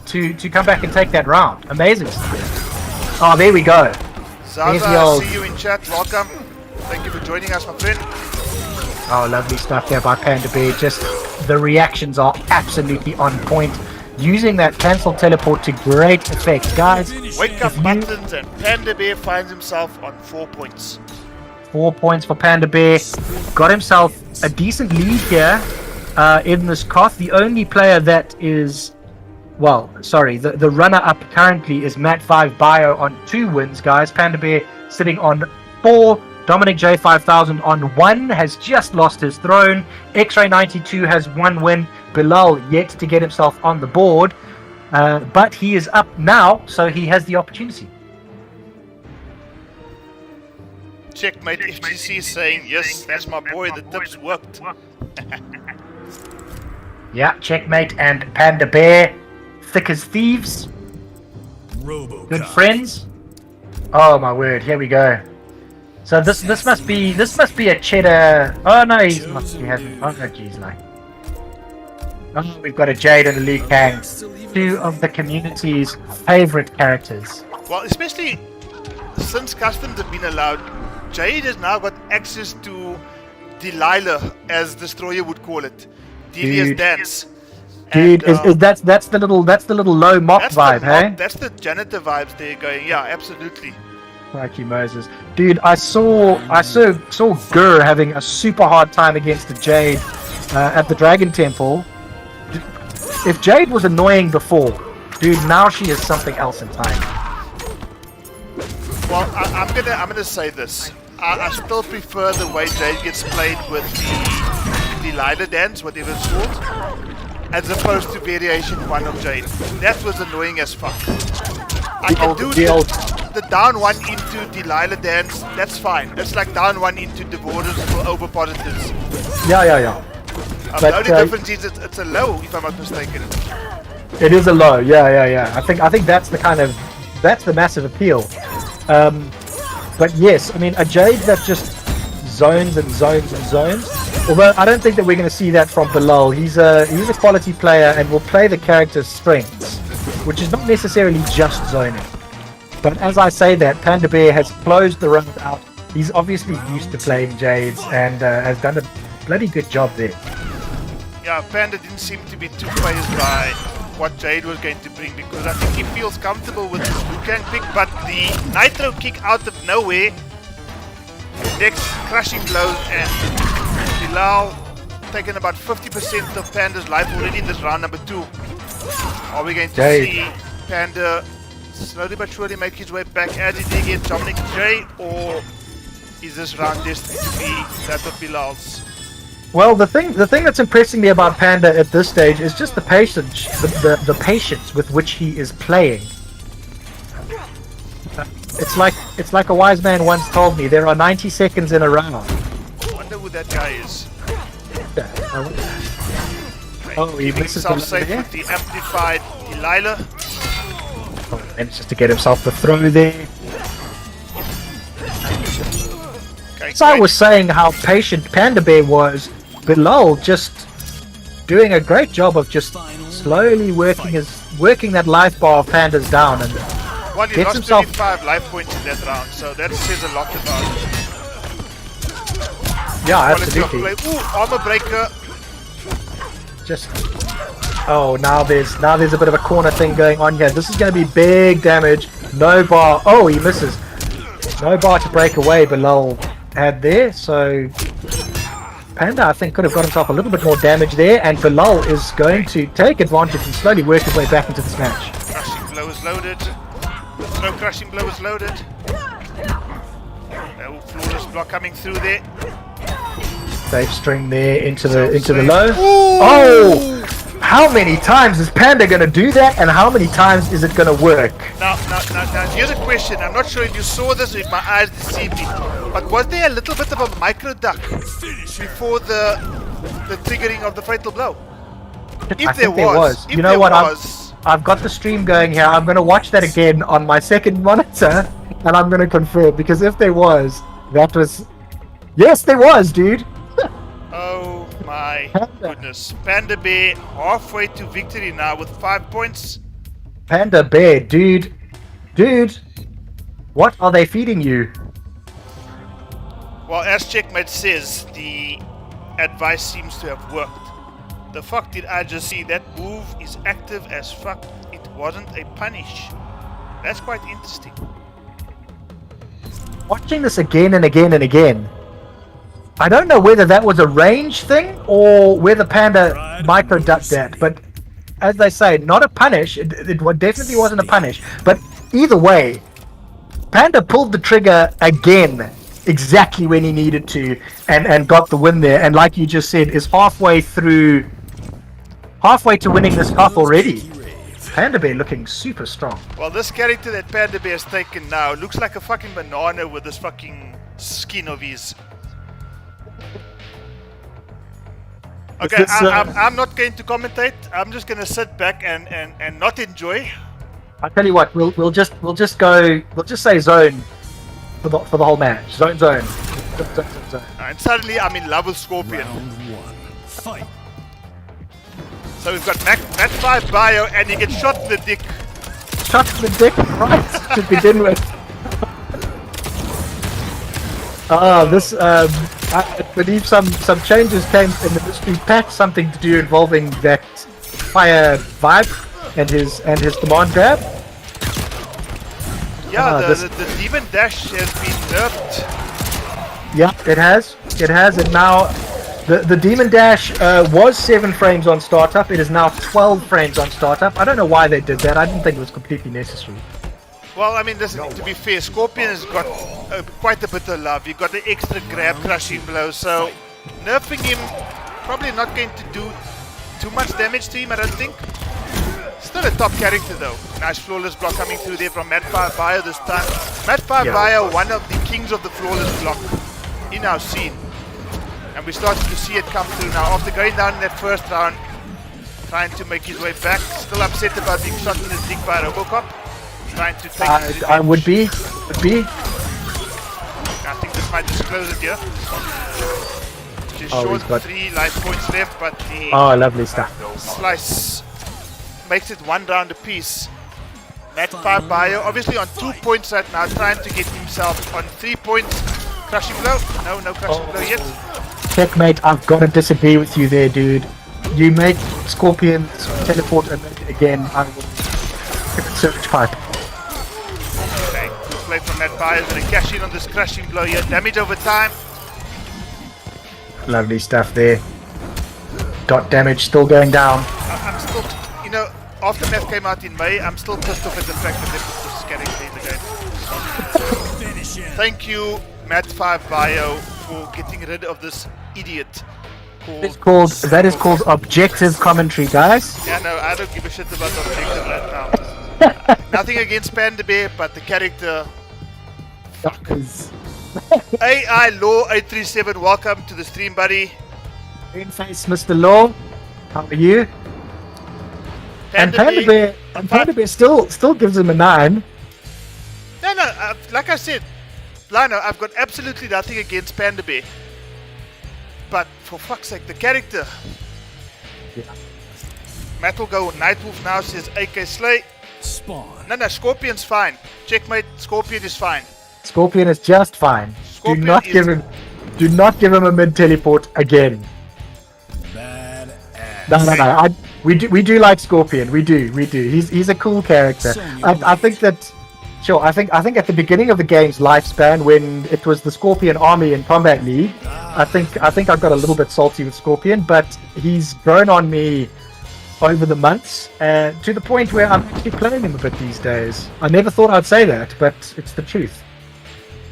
Speaker 2: To come back and take that round. Amazing stuff. Oh, there we go.
Speaker 1: Zaza, I see you in chat. Welcome. Thank you for joining us, my friend.
Speaker 2: Oh, lovely stuff there by PandaBear. Just the reactions are absolutely on point. Using that cancel teleport to great effect. Guys,
Speaker 1: wake up buttons, and PandaBear finds himself on 4 points.
Speaker 2: 4 points for PandaBear. Got himself a decent lead here in this KOTH. The only player that is... Well, sorry, the runner-up currently is Matt5 Bio on 2 wins, guys. PandaBear sitting on 4. Dominic J 5000 on 1, has just lost his throne. XRay 92 has 1 win. Bilal yet to get himself on the board. But he is up now, so he has the opportunity.
Speaker 1: Checkmate FGC saying, yes, that's my boy, the tips worked.
Speaker 2: Yeah, checkmate and PandaBear. Thick as thieves.
Speaker 4: Robocop.
Speaker 2: Good friends. Oh my word! Here we go. So this must be a cheddar. Oh no, he hasn't. Oh no, geez, like. Oh, we've got a Jade and a Liu Kang, 2 of the community's favorite characters.
Speaker 1: Well, especially since customs have been allowed, Jade has now got access to Delilah, as Destroyer would call it, Devious
Speaker 2: Dude.
Speaker 1: Dance.
Speaker 2: Dude,
Speaker 1: And,
Speaker 2: is that's the little low mop
Speaker 1: that's
Speaker 2: vibe,
Speaker 1: the
Speaker 2: hey?
Speaker 1: That's the janitor vibes there going. Yeah, absolutely.
Speaker 2: Crikey Moses. Dude, I saw Gur having a super hard time against the Jade at the Dragon Temple. If Jade was annoying before, dude, now she is something else entirely.
Speaker 1: Well, I'm gonna say this. I still prefer the way Jade gets played with the Delilah dance, whatever it's called, as opposed to variation 1 of Jade. That was annoying as fuck. I can do the down 1 into Delilah dance, that's fine. It's like down 1 into Devorers for over positives.
Speaker 2: Yeah.
Speaker 1: The only difference is it's a low, if I'm not mistaken.
Speaker 2: It is a low, yeah. I think that's the massive appeal. But yes, I mean a Jade that just zones and zones and zones. Although I don't think that we're going to see that from Bilal. He's a quality player and will play the character's strengths, which is not necessarily just zoning. But as I say that, PandaBear has closed the round out. He's obviously used to playing Jades and has done a bloody good job there.
Speaker 1: Yeah, Panda didn't seem to be too phased by what Jade was going to bring, because I think he feels comfortable with his Liu Kang pick, but the Nitro kick out of nowhere, next crushing blows, and Bilal taking about 50% of Panda's life already in this round number 2. Are we going to see Panda slowly but surely make his way back as he did against Dominic J, or is this round destined to be that of Bilal's?
Speaker 2: Well, the thing that's impressing me about Panda at this stage is just the patience, the patience with which he is playing. It's like a wise man once told me, there are 90 seconds in a round.
Speaker 1: I wonder who that guy is.
Speaker 2: Oh, he
Speaker 1: Keeping
Speaker 2: misses
Speaker 1: himself
Speaker 2: the
Speaker 1: safe
Speaker 2: there.
Speaker 1: with the amplified Delilah.
Speaker 2: And just to get himself the throw there.
Speaker 1: Okay,
Speaker 2: As I
Speaker 1: great.
Speaker 2: was saying how patient PandaBear was, Bilal just doing a great job of just slowly working that life bar of Pandas down, and
Speaker 1: Well, he
Speaker 2: gets
Speaker 1: lost
Speaker 2: himself-
Speaker 1: 25 life points in that round, so that says a lot about
Speaker 2: yeah,
Speaker 1: quality of
Speaker 2: absolutely.
Speaker 1: play. Ooh, armor breaker.
Speaker 2: Just now there's a bit of a corner thing going on here. This is going to be big damage. No bar. Oh, he misses. No bar to break away. Bilal had there, so Panda I think could have got himself a little bit more damage there, and Bilal is going to take advantage and slowly work his way back into this match.
Speaker 1: Crushing blow is loaded. No crushing blow is loaded. No flawless block coming through there.
Speaker 2: Safe string there into the
Speaker 1: Safe.
Speaker 2: low.
Speaker 1: Ooh!
Speaker 2: Oh! How many times is Panda going to do that, and how many times is it going to work?
Speaker 1: Now, here's a question. I'm not sure if you saw this or if my eyes deceived me, but was there a little bit of a micro duck before the triggering of the fatal blow?
Speaker 2: I think there was. You know what? I've got the stream going here. I'm going to watch that again on my second monitor, and I'm going to confirm, because if there was, that was... Yes, there was, dude!
Speaker 1: Oh my goodness. PandaBear halfway to victory now with 5 points.
Speaker 2: PandaBear, dude, what are they feeding you?
Speaker 1: Well, as Checkmate says, the advice seems to have worked. The fuck did I just see? That move is active as fuck. It wasn't a punish. That's quite interesting.
Speaker 2: Watching this again and again and again, I don't know whether that was a range thing or whether Panda micro ducked that, but as they say, not a punish. It definitely wasn't a punish, but either way, Panda pulled the trigger again exactly when he needed to and got the win there, and like you just said, is halfway to winning this half already. PandaBear looking super strong.
Speaker 1: Well, this character that PandaBear has taken now looks like a fucking banana with this fucking skin of his. Okay, I'm not going to commentate. I'm just going to sit back and not enjoy.
Speaker 2: I tell you what, we'll just say zone for the whole match. Zone.
Speaker 1: And suddenly I'm in love with Scorpion.
Speaker 4: Round 1. Fight.
Speaker 1: So we've got Match 5 Bio, and he gets shot in the dick.
Speaker 2: Shot in the dick, right? To begin with. This I believe some changes came in the mystery patch, something to do involving that fire vibe and his command grab.
Speaker 1: Yeah, the demon dash has been nerfed.
Speaker 2: Yeah, it has, and now the demon dash was 7 frames on startup. It is now 12 frames on startup. I don't know why they did that. I didn't think it was completely necessary.
Speaker 1: Well, I mean, listen, to be fair, Scorpion has got quite a bit of love. You got the extra grab, crushing blow, so nerfing him probably not going to do too much damage to him, I don't think. Still a top character though. Nice flawless block coming through there from Matt5Bio this time. Matt5Bio, one of the kings of the flawless block in our scene. And we're starting to see it come through now. After going down in that first round, trying to make his way back. Still upset about being shot in the dick by Robocop. Trying to take
Speaker 2: I would be.
Speaker 1: I think this might just close it here. Just short 3 life points left, but the
Speaker 2: lovely stuff.
Speaker 1: slice makes it 1 round apiece. Matt5Bio obviously on 2 points right now, trying to get himself on 3 points. Crushing blow? No crushing blow yet.
Speaker 2: Checkmate, I've got to disagree with you there, dude. You make Scorpions teleport and make it again, I will give it search pipe.
Speaker 1: Okay, good play from Matt5Bio. Going to cash in on this crushing blow here. Damage over time.
Speaker 2: Lovely stuff there. Dot damage still going down.
Speaker 1: I'm still, you know, Aftermath came out in May. I'm still pissed off at the fact that they put this character in the game.
Speaker 4: Finish him.
Speaker 1: Thank you, Matt5Bio, for getting rid of this idiot.
Speaker 2: That is called objective commentary, guys.
Speaker 1: Yeah, no, I don't give a shit about the objective right now. Nothing against PandaBear, but the character. AI Law 837, welcome to the stream, buddy.
Speaker 2: Green face, Mr. Law. How are you? And PandaBear still gives him a 9.
Speaker 1: No, like I said, Lino, I've got absolutely nothing against PandaBear. But for fuck's sake, the character.
Speaker 2: Yeah.
Speaker 1: Matt will go NightWolf now, says AK Slay.
Speaker 4: Spawn.
Speaker 1: No, Scorpion's fine. Checkmate, Scorpion is fine.
Speaker 2: Scorpion is just fine.
Speaker 1: Scorpion
Speaker 2: Do not give him a mid teleport again.
Speaker 4: Bad ass.
Speaker 2: No. We do like Scorpion. We do. He's a cool character. I think that. Sure. I think at the beginning of the game's lifespan, when it was the Scorpion army in Combat League, I think I got a little bit salty with Scorpion, but he's grown on me over the months, to the point where I'm actually playing him a bit these days. I never thought I'd say that, but it's the truth.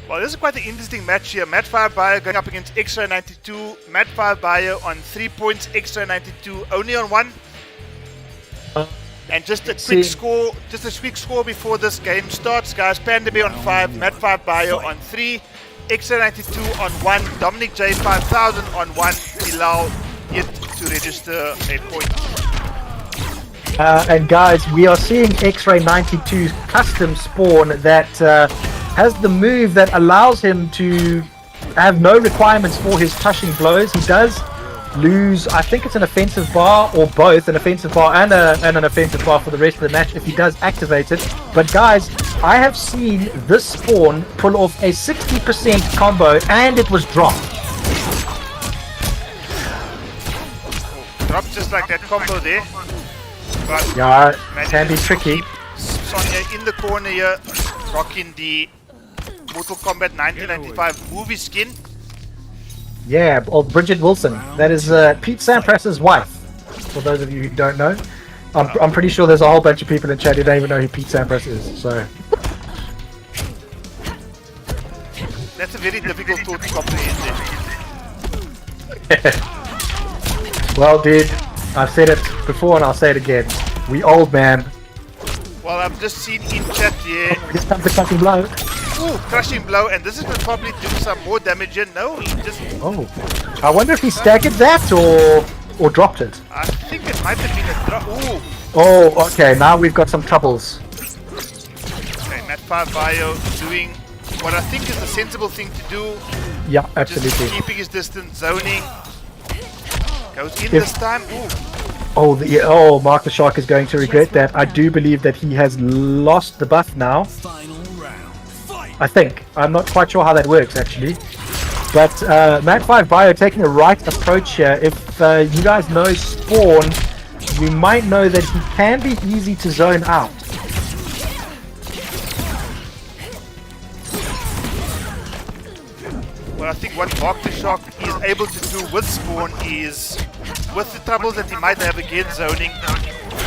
Speaker 1: Well, this is quite an interesting match here. Matt5Bio going up against XRay 92. Matt5Bio on 3 points, XRay 92 only on 1. And just a quick score before this game starts, guys. PandaBear on 5, Matt5Bio on 3, XRay 92 on 1, Dominic Jade 5000 on 1, Bilal yet to register a point.
Speaker 2: And guys, we are seeing XRay 92's custom spawn that has the move that allows him to have no requirements for his crushing blows. He does lose, I think it's an offensive bar or both, an offensive bar and an offensive bar for the rest of the match if he does activate it. But guys, I have seen this spawn pull off a 60% combo and it was dropped.
Speaker 1: Dropped just like that combo there. But
Speaker 2: yeah, can be tricky.
Speaker 1: Sonya in the corner here, rocking the Mortal Kombat 1995 movie skin.
Speaker 2: Yeah, old Bridget Wilson. That is Pete Sampras's wife. For those of you who don't know, I'm pretty sure there's a whole bunch of people in chat who don't even know who Pete Sampras is. So
Speaker 1: that's a very difficult thought to comprehend.
Speaker 2: Well, dude, I've said it before and I'll say it again. We old, man.
Speaker 1: Well, I've just seen in chat here.
Speaker 2: Here comes the crushing blow.
Speaker 1: Ooh, crushing blow, and this is going to probably do some more damage here. No, he just.
Speaker 2: Oh, I wonder if he staggered that or dropped it.
Speaker 1: I think it might have been a drop. Ooh.
Speaker 2: Oh, okay. Now we've got some troubles.
Speaker 1: Okay, Matt5Bio doing what I think is the sensible thing to do.
Speaker 2: Yeah, absolutely.
Speaker 1: Just keeping his distance, zoning. Goes in this time. Ooh.
Speaker 2: Oh, Mark the Shark is going to regret that. I do believe that he has lost the buff now.
Speaker 4: Final round. Fight.
Speaker 2: I think. I'm not quite sure how that works, actually. But Matt5 Bio taking the right approach here. If you guys know Spawn, you might know that he can be easy to zone out.
Speaker 1: Well, I think what Mark the Shark is able to do with Spawn is, with the troubles that he might have against zoning,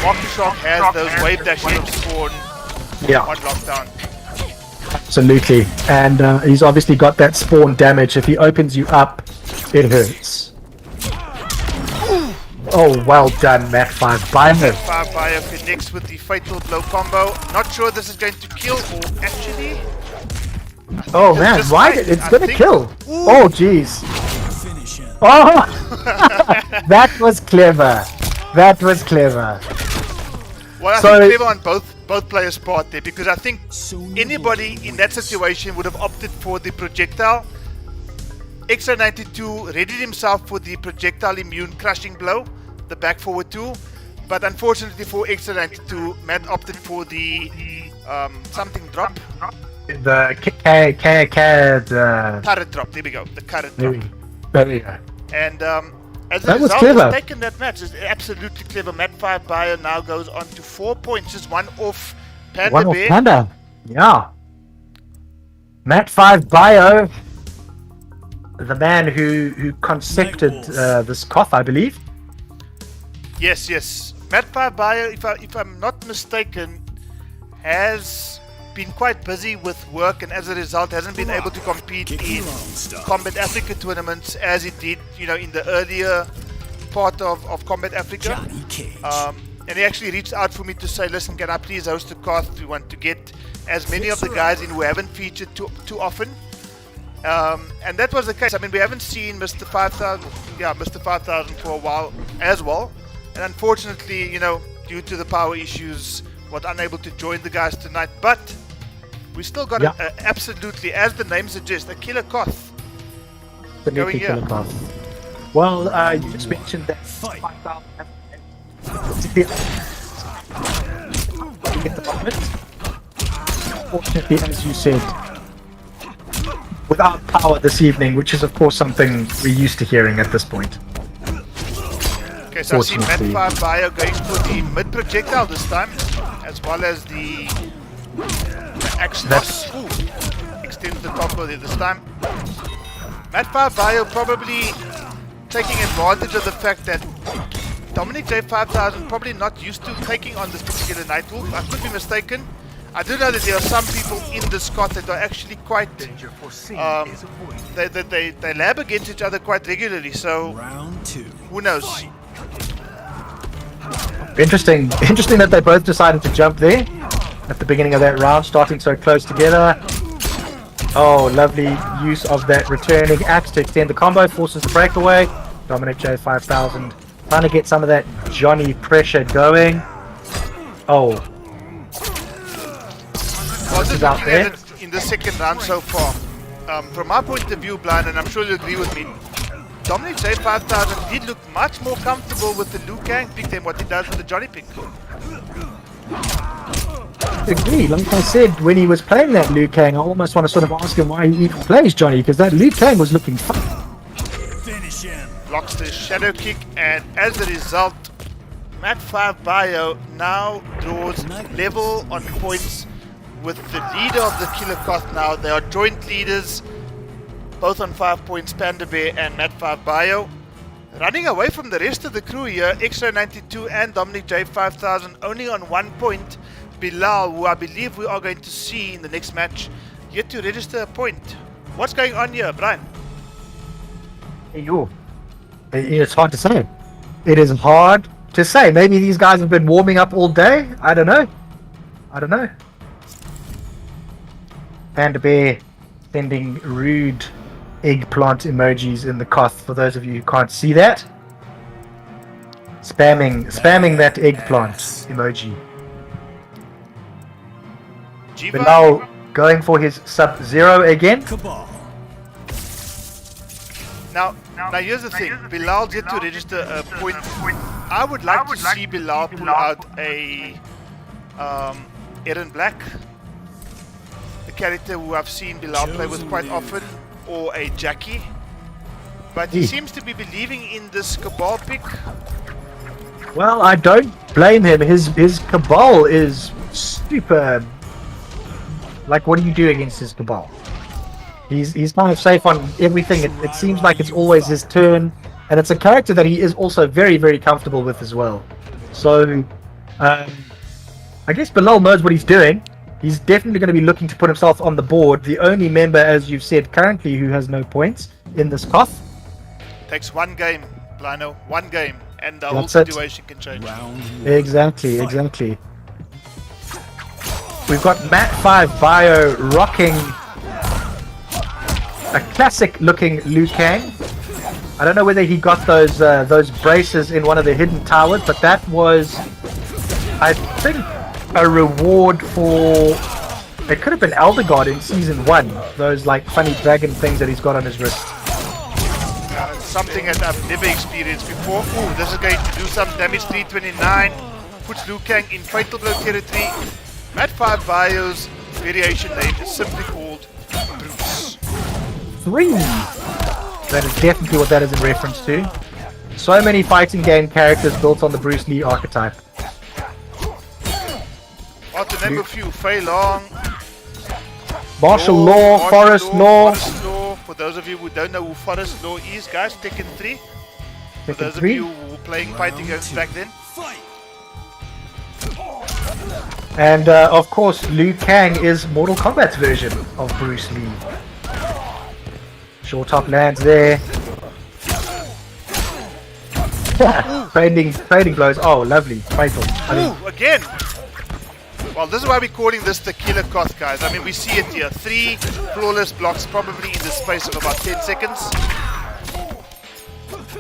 Speaker 1: Mark the Shark has those wave dashes of Spawn on lockdown.
Speaker 2: Absolutely. And he's obviously got that Spawn damage. If he opens you up, it hurts. Oh, well done, Matt5 Bio.
Speaker 1: Matt5 Bio connects with the fatal blow combo. Not sure this is going to kill, or actually...
Speaker 2: Oh man, right? It's gonna kill. Ooh. Oh jeez. Oh, that was clever. That was clever.
Speaker 1: Well, I think clever on both players' part there, because I think anybody in that situation would have opted for the projectile. XRay 92 readied himself for the projectile immune crushing blow, the back forward 2, but unfortunately for XRay 92, Matt opted for the something drop.
Speaker 2: The
Speaker 1: turret drop, there we go, the turret drop.
Speaker 2: There we go.
Speaker 1: And as a result, he's taken that match. It's absolutely clever. Matt5 Bio now goes on to 4 points, just one off PandaBear.
Speaker 2: One off Panda, yeah. Matt5 Bio, the man who concepted this KOTH, I believe.
Speaker 1: Yes. Matt5 Bio, if I'm not mistaken, has been quite busy with work, and as a result hasn't been able to compete in Combat Africa tournaments as he did, in the earlier part of Combat Africa. And he actually reached out for me to say, listen, can I please host a KOTH? We want to get as many of the guys in who haven't featured too often. And that was the case. I mean, we haven't seen Mr. 5000, Mr. 5000 for a while as well. And unfortunately, due to the power issues, was unable to join the guys tonight, but we still got absolutely, as the name suggests, a killer KOTH going here.
Speaker 2: Well, you just mentioned that 5,000 at the moment. Unfortunately, as you said, without power this evening, which is of course something we're used to hearing at this point.
Speaker 1: Okay, so I see Matt5 Bio going for the mid projectile this time, as well as the X-Loss. Extends the combo there this time. Matt5 Bio probably taking advantage of the fact that Dominic J5000 probably not used to taking on this particular NightWolf. I could be mistaken. I do know that there are some people in this KOTH that are actually quite they lab against each other quite regularly, so who knows.
Speaker 2: Interesting that they both decided to jump there at the beginning of that round, starting so close together. Oh, lovely use of that returning axe to extend the combo, forces the breakaway. Dominic J5000 trying to get some of that Johnny pressure going. Oh.
Speaker 1: Well, just looking at it in the second round so far, from my point of view, Blind, and I'm sure you'll agree with me, Dominic J5000 did look much more comfortable with the Liu Kang pick than what he does with the Johnny pick.
Speaker 2: Agree. Like I said, when he was playing that Liu Kang, I almost want to sort of ask him why he even plays Johnny, because that Liu Kang was looking fun.
Speaker 1: Blocks the shadow kick, and as a result, Matt5 Bio now draws level on points with the leader of the killer KOTH now. They are joint leaders, both on 5 points, PandaBear and Matt5 Bio. Running away from the rest of the crew here, XRay 92 and Dominic J5000 only on 1 point. Bilal, who I believe we are going to see in the next match, yet to register a point. What's going on here, Brian?
Speaker 2: It's hard to say. It is hard to say. Maybe these guys have been warming up all day. I don't know. PandaBear sending rude eggplant emojis in the KOTH for those of you who can't see that. Spamming that eggplant emoji. Bilal going for his SubZero again.
Speaker 1: Now here's the thing. Bilal yet to register a point. I would like to see Bilal pull out a Eren Black, a character who I've seen Bilal play with quite often. or a Jackie. But he seems to be believing in this Cabal pick.
Speaker 2: Well, I don't blame him. His Cabal is super. Like, what do you do against his Cabal? He's kind of safe on everything. It seems like it's always his turn, and it's a character that he is also very, very comfortable with as well. So, I guess Bilal knows what he's doing. He's definitely going to be looking to put himself on the board. The only member, as you've said, currently who has no points in this KOTH.
Speaker 1: Takes one game, Plano, one game, and the whole
Speaker 2: That's it.
Speaker 1: situation can change.
Speaker 2: Exactly. We've got Matt 5 Bio rocking a classic-looking Liu Kang. I don't know whether he got those braces in one of the hidden towers, but that was, I think, a reward for. It could have been Elder God in season 1. Those like funny dragon things that he's got on his wrist.
Speaker 1: Something that I've never experienced before. Ooh, this is going to do some damage. 329 puts Liu Kang in fatal blow territory. Matt 5 Bio's variation name is simply called Bruce.
Speaker 2: 3. That is definitely what that is in reference to. So many fighting game characters built on the Bruce Lee archetype.
Speaker 1: Oh, to name a few, Fei Long,
Speaker 2: Martial law, forest law.
Speaker 1: Forest Law. For those of you who don't know who Forest Law is, guys, Tekken 3. For
Speaker 2: Tekken
Speaker 1: those
Speaker 2: 3?
Speaker 1: of you who were playing fighting games back then.
Speaker 2: And of course, Liu Kang is Mortal Kombat's version of Bruce Lee. Short top lands there. trading blows. Oh, lovely. Fatal.
Speaker 1: Ooh, again! Well, this is why we're calling this the killer KOTH, guys. I mean, we see it here. 3 flawless blocks probably in the space of about 10 seconds.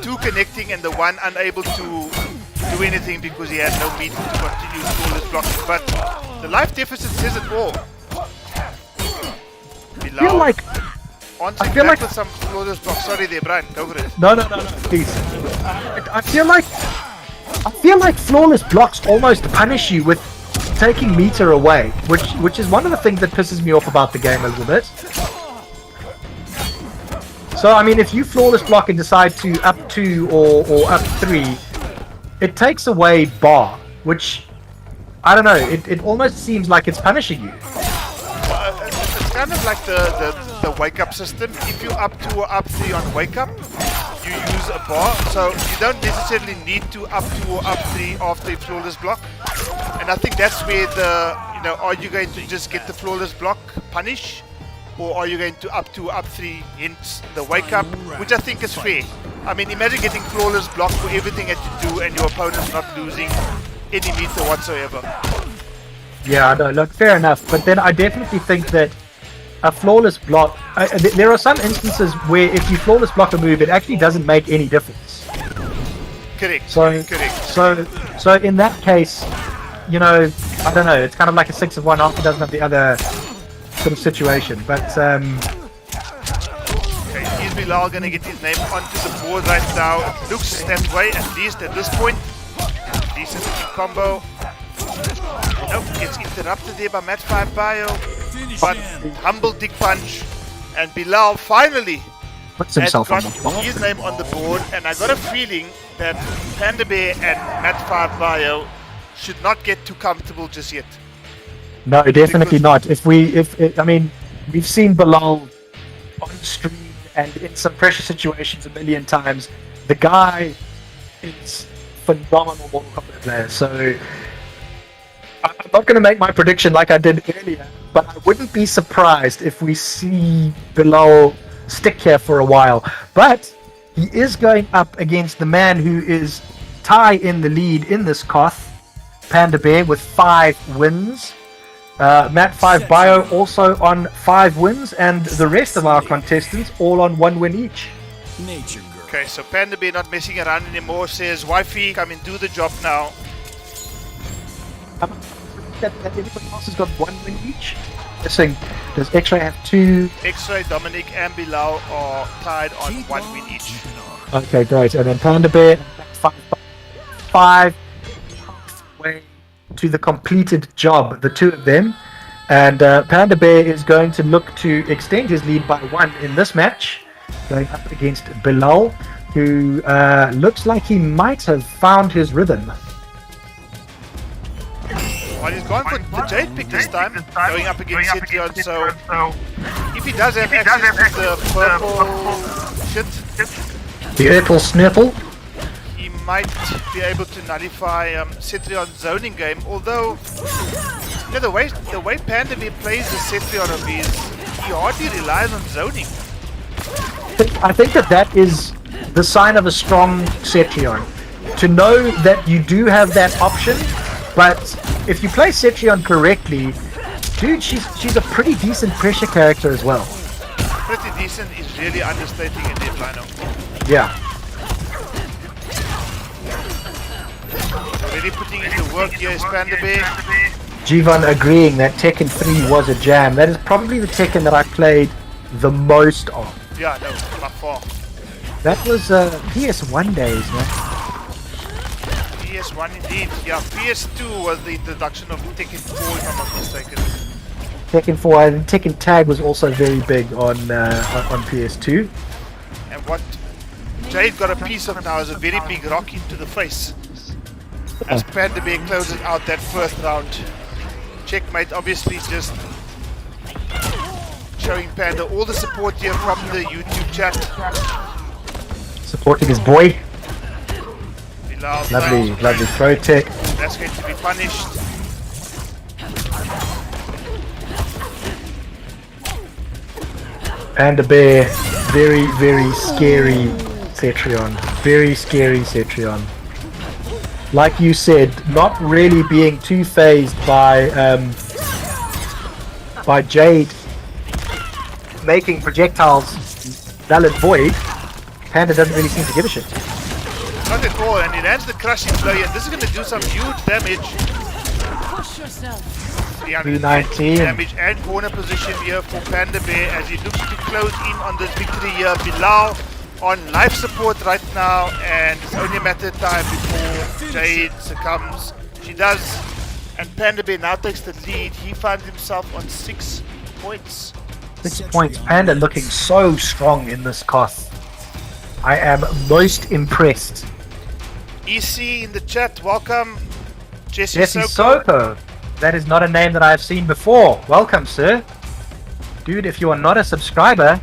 Speaker 1: 2 connecting and the 1 unable to do anything because he had no meter to continue flawless blocking. But the life deficit says it all. Bilal
Speaker 2: feel like
Speaker 1: with some flawless blocks. Sorry there, Brian. Go for it.
Speaker 2: No, please. I feel like flawless blocks almost punish you with taking meter away, which is one of the things that pisses me off about the game a little bit. So I mean, if you flawless block and decide to up 2 or up 3, it takes away bar, which I don't know. It almost seems like it's punishing you.
Speaker 1: It's kind of like the wake up system. If you up 2 or up 3 on wake up, you use a bar, so you don't necessarily need to up 2 or up 3 after a flawless block. And I think that's where are you going to just get the flawless block punish, or are you going to up 2 up 3, hence the wake up, which I think is fair. I mean, imagine getting flawless block for everything that you do and your opponent's not losing any meter whatsoever.
Speaker 2: Yeah, no, look, fair enough. But then I definitely think that a flawless block. There are some instances where if you flawless block a move, it actually doesn't make any difference.
Speaker 1: Correct.
Speaker 2: So in that case, I don't know. It's kind of like a 6 of one after doesn't have the other sort of situation. But
Speaker 1: okay, is Bilal gonna get his name onto the board right now? It looks that way, at least at this point. Decent combo. Nope, gets interrupted there by Matt 5 Bio. But humble dick punch, and Bilal finally
Speaker 2: puts himself
Speaker 1: got
Speaker 2: on the board.
Speaker 1: his name on the board, and I got a feeling that PandaBear and Matt 5 Bio should not get too comfortable just yet.
Speaker 2: No, definitely not. I mean, we've seen Bilal on stream and in some pressure situations a million times. The guy is phenomenal Mortal Kombat player. So I'm not going to make my prediction like I did earlier, but I wouldn't be surprised if we see Bilal stick here for a while. But he is going up against the man who is in the lead in this KOTH, PandaBear, with 5 wins. Matt 5 Bio also on 5 wins, and the rest of our contestants all on 1 win each.
Speaker 4: Nature girl.
Speaker 1: Okay, so PandaBear not messing around anymore, says, wifey, come and do the job now.
Speaker 2: That everybody else has got 1 win each. Guessing, does XRay have 2?
Speaker 1: XRay, Dominic, and Bilal are tied on 1 win each.
Speaker 2: Okay, great. And then PandaBear, 5 halfway to the completed job, the 2 of them. And PandaBear is going to look to extend his lead by 1 in this match, going up against Bilal, who looks like he might have found his rhythm.
Speaker 1: Well, he's gone for the Jade pick this time, going up against Citrion, so if he does have access to the purple shit,
Speaker 2: The Urple Snurple.
Speaker 1: he might be able to nullify Citrion's zoning game, although you know, the way PandaBear plays the Citrion of his, he hardly relies on zoning.
Speaker 2: I think that is the sign of a strong Cetrion. To know that you do have that option, but if you play Cetrion correctly, dude, she's a pretty decent pressure character as well.
Speaker 1: Pretty decent is really understating a dead lino.
Speaker 2: Yeah.
Speaker 1: Already putting in the work here is PandaBear.
Speaker 2: Jivan agreeing that Tekken 3 was a jam. That is probably the Tekken that I played the most of.
Speaker 1: Yeah, no, by far.
Speaker 2: That was PS1 days, man.
Speaker 1: PS1 indeed. Yeah, PS2 was the introduction of Tekken 4 if I'm not mistaken.
Speaker 2: Tekken 4 and Tekken Tag was also very big on PS2.
Speaker 1: And what Jade got a piece of now is a very big rock into the face. As PandaBear closes out that first round. Checkmate obviously just showing Panda all the support here from the YouTube chat.
Speaker 2: Supporting his boy.
Speaker 1: Bilal
Speaker 2: Lovely throw tech.
Speaker 1: That's going to be punished.
Speaker 2: PandaBear, very scary Cetrion. Very scary Cetrion. Like you said, not really being too phased by Jade making projectiles valid void. Panda doesn't really seem to give a shit.
Speaker 1: Not at all, and he lands the crushing blow, and this is going to do some huge damage.
Speaker 5: Push yourself.
Speaker 2: 319
Speaker 1: damage and corner position here for PandaBear as he looks to close in on this victory here. Bilal on life support right now, and it's only a matter of time before Jade succumbs. She does, and PandaBear now takes the lead. He finds himself on 6 points.
Speaker 2: 6 points. Panda looking so strong in this KOTH. I am most impressed.
Speaker 1: EC in the chat, welcome. Jesse
Speaker 2: Soko. That is not a name that I have seen before. Welcome, sir. Dude, if you are not a subscriber,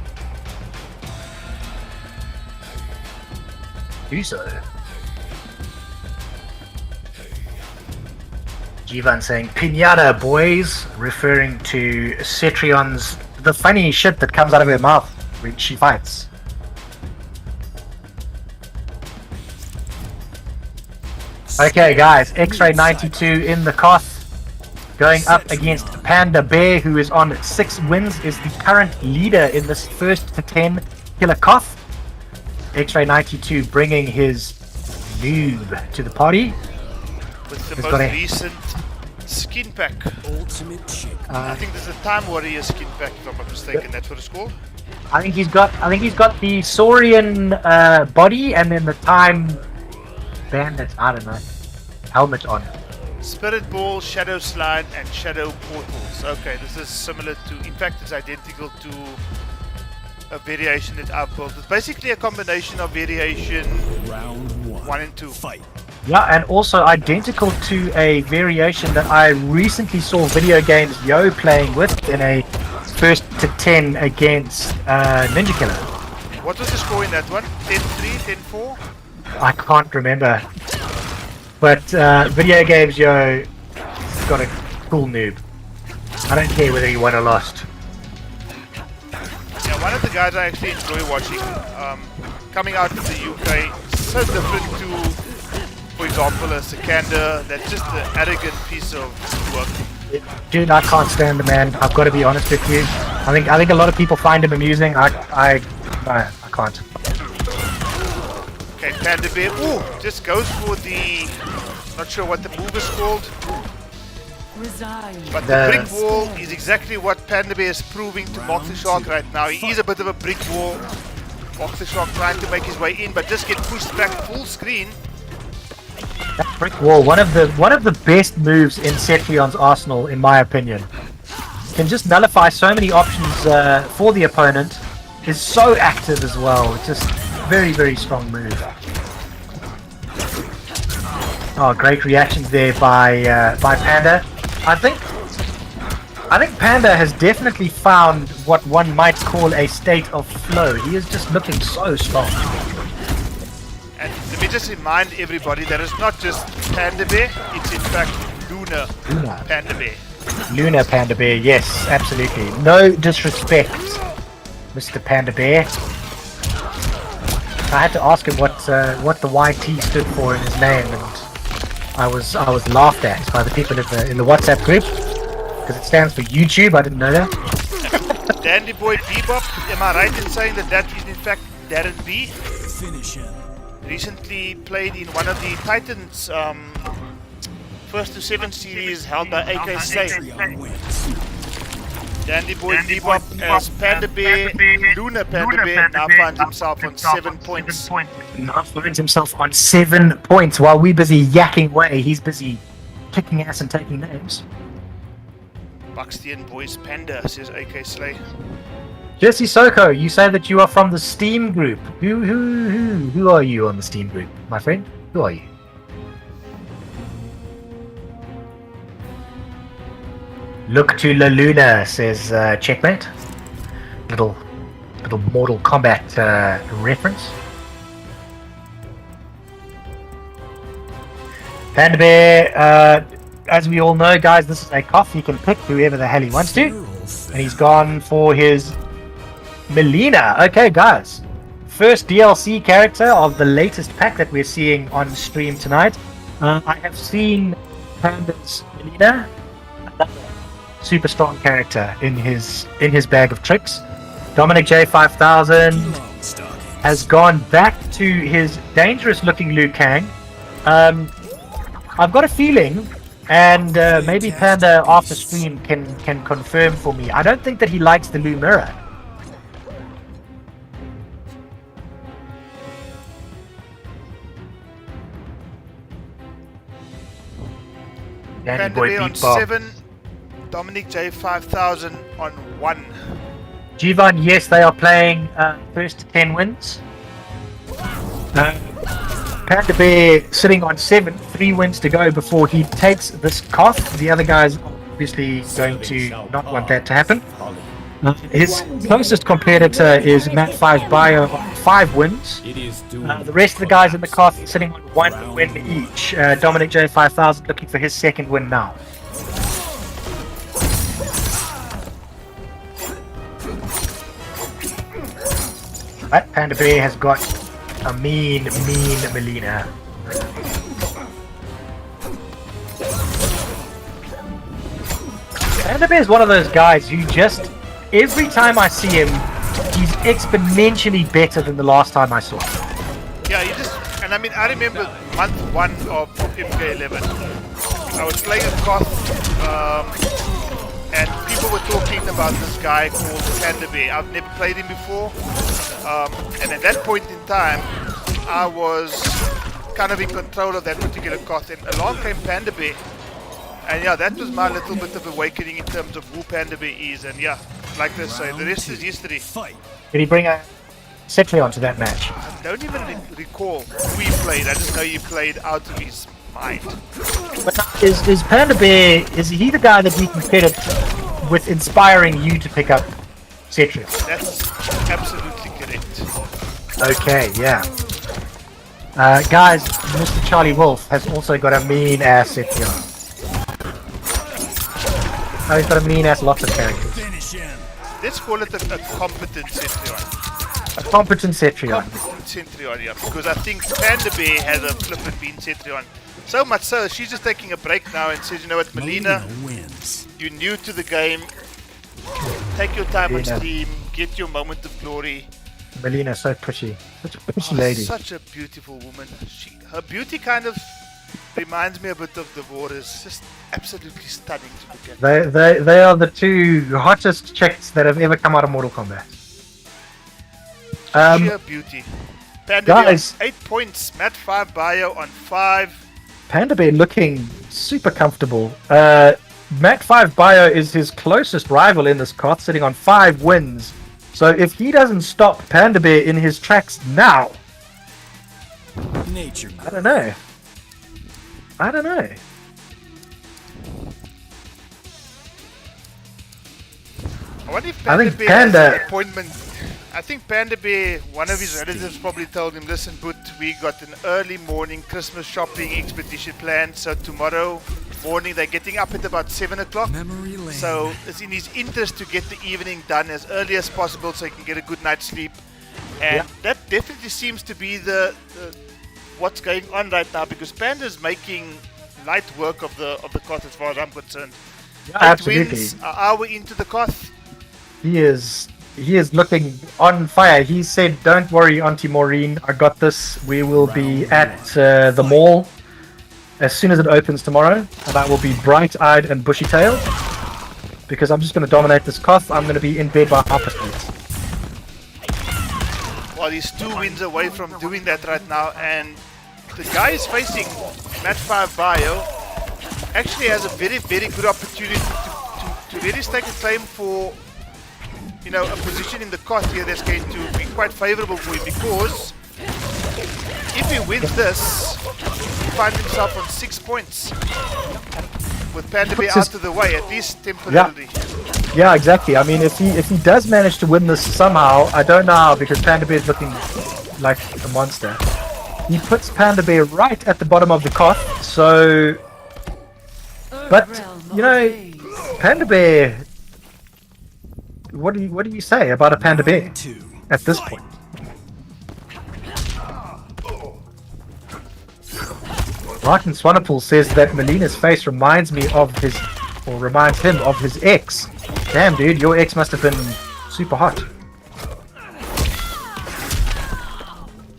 Speaker 2: do so. Jivan saying Pinata boys, referring to Cetrion's the funny shit that comes out of her mouth when she fights. Okay guys, XRay 92 in the KOTH. Going up against PandaBear, who is on 6 wins, is the current leader in this first to 10 killer KOTH. XRay 92 bringing his noob to the party.
Speaker 1: With the most recent skin pack. I think there's a Time Warrior skin pack, if I'm not mistaken. That's what it's called.
Speaker 2: I think he's got the Saurian body and then the Time Bandit, I don't know, helmet on.
Speaker 1: Spirit Ball, Shadow Slide, and Shadow Portals. Okay, this is similar to, in fact, it's identical to a variation that I've built. It's basically a combination of variation
Speaker 4: Round
Speaker 1: 1 and 2.
Speaker 4: Fight.
Speaker 2: Yeah, and also identical to a variation that I recently saw Video Games Yo playing with in a first to 10 against Ninja Killer.
Speaker 1: What was the score in that one? 10-3, 10-4?
Speaker 2: I can't remember. But Video Games Yo got a cool noob. I don't care whether he won or lost.
Speaker 1: Yeah, one of the guys I actually enjoy watching, coming out of the UK, so different to, for example, a Sikander. That's just an arrogant piece of work.
Speaker 2: Dude, I can't stand the man. I've got to be honest with you. I think a lot of people find him amusing. I can't.
Speaker 1: Okay, PandaBear. Ooh, just goes for the. Not sure what the move is called.
Speaker 5: Resign.
Speaker 1: But the brick wall is exactly what PandaBear is proving to Mock the Shark right now. He is a bit of a brick wall. Mock the Shark trying to make his way in, but just get pushed back full screen.
Speaker 2: That brick wall, one of the best moves in Cetrion's arsenal, in my opinion. can just nullify so many options for the opponent. Is so active as well. It's just very, very strong move. Oh, great reactions there by Panda. I think Panda has definitely found what one might call a state of flow. He is just looking so strong.
Speaker 1: And let me just remind everybody that it's not just PandaBear, it's in fact Luna PandaBear.
Speaker 2: Luna PandaBear, yes, absolutely. No disrespect, Mr. PandaBear. I had to ask him what the YT stood for in his name, and I was laughed at by the people in the WhatsApp group because it stands for YouTube. I didn't know that.
Speaker 1: Dandy Boy Bebop, am I right in saying that is in fact Darren B?
Speaker 4: Finish him.
Speaker 1: Recently played in one of the Titans first to 7 series held by XRay.
Speaker 4: Patreon wins.
Speaker 1: Dandy Boy Bebop as PandaBear, Luna PandaBear now finds himself on 7 points.
Speaker 2: Now finds himself on 7 points while we're busy yakking away. He's busy kicking ass and taking names.
Speaker 1: Buxtian Boys Panda, says AK Slay.
Speaker 2: Jesse Soko, you say that you are from the Steam group. Who are you on the Steam group, my friend? Who are you? Look to La Luna, says Checkmate. Little Mortal Kombat reference. PandaBear, as we all know, guys, this is a KOTH. He can pick whoever the hell he wants to. And he's gone for his Melina. Okay, guys. First DLC character of the latest pack that we're seeing on stream tonight. I have seen Panda's Melina. Super strong character in his bag of tricks. Dominic J5000 has gone back to his dangerous looking Liu Kang. I've got a feeling, and maybe Panda after stream can confirm for me. I don't think that he likes the Lu Mirror. Danny Boy
Speaker 1: PandaBear on
Speaker 2: Beat Bob.
Speaker 1: 7, Dominic J5000 on 1.
Speaker 2: Jivan, yes, they are playing first to 10 wins. PandaBear sitting on 7, 3 wins to go before he takes this KOTH. The other guys are obviously going to not want that to happen. His closest competitor is Matt 5 Bio on 5 wins. The rest of the guys in the KOTH sitting on 1 win each. Dominic J5000 looking for his second win now. Right, PandaBear has got a mean Melina. PandaBear is one of those guys who just, every time I see him, he's exponentially better than the last time I saw him.
Speaker 1: Yeah, you just, and I mean, I remember month 1 of MK11. I was playing a KOTH, and people were talking about this guy called PandaBear. I've never played him before, and at that point in time, I was kind of in control of that particular KOTH, and along came PandaBear. And yeah, that was my little bit of awakening in terms of who PandaBear is, and yeah, like they say, the rest is history.
Speaker 2: Did he bring a Cetrion to that match?
Speaker 1: I don't even recall who he played, I just know he played out of his mind.
Speaker 2: But is PandaBear, is he the guy that we can credit with inspiring you to pick up Cetrion?
Speaker 1: That's absolutely correct.
Speaker 2: Okay, yeah. Guys, Mr. Charlie Wolf has also got a mean ass Cetrion. Oh, he's got a mean ass lots of characters.
Speaker 1: Let's call it a competent Cetrion.
Speaker 2: A competent Cetrion.
Speaker 1: Competent Cetrion, yeah, because I think PandaBear has a flippin' bean Cetrion. So much so, she's just taking a break now and says, you know what, Melina, you're new to the game. Take your time on Steam, get your moment of glory.
Speaker 2: Melina, so pretty. Such a pretty lady.
Speaker 1: Such a beautiful woman. Her beauty kind of reminds me a bit of the Waters. Just absolutely stunning to look at.
Speaker 2: They are the two hottest chicks that have ever come out of Mortal Kombat.
Speaker 1: Sheer beauty. PandaBear
Speaker 2: guys,
Speaker 1: on 8 points. Matt 5 Bio on 5.
Speaker 2: PandaBear looking super comfortable. Mac 5 Bio is his closest rival in this KOTH, sitting on 5 wins. So if he doesn't stop PandaBear in his tracks now,
Speaker 4: Nature.
Speaker 2: I don't know. I don't know.
Speaker 1: I wonder if
Speaker 2: I think
Speaker 1: PandaBear has
Speaker 2: Panda-
Speaker 1: an appointment. I think PandaBear, one of his relatives probably told him, listen, but we got an early morning Christmas shopping expedition planned, so tomorrow morning they're getting up at about 7 o'clock.
Speaker 4: Memory lane.
Speaker 1: So it's in his interest to get the evening done as early as possible so he can get a good night's sleep. And that definitely seems to be the what's going on right now, because Panda's making light work of the KOTH as far as I'm concerned.
Speaker 2: Yeah,
Speaker 1: 8
Speaker 2: absolutely.
Speaker 1: wins, an hour into the KOTH.
Speaker 2: He is looking on fire. He said, "Don't worry, Auntie Maureen, I got this. We will be at the mall as soon as it opens tomorrow, and I will be bright-eyed and bushy-tailed because I'm just going to dominate this KOTH. I'm going to be in bed by 8:30."
Speaker 1: Well, he's 2 wins away from doing that right now, and the guy is facing Match 5 Bio actually has a very, very good opportunity to really stake a claim for, you know, a position in the KOTH here that's going to be quite favorable for him, because if he wins this, he finds himself on 6 points with PandaBear out of the way, at least temporarily.
Speaker 2: Yeah, exactly. I mean, if he does manage to win this somehow, I don't know how, because PandaBear is looking like a monster. He puts PandaBear right at the bottom of the KOTH, so... But, you know, PandaBear... What do you say about a PandaBear at this point? Martin Swanepoel says that Melina's face reminds him of his ex. Damn, dude, your ex must have been super hot.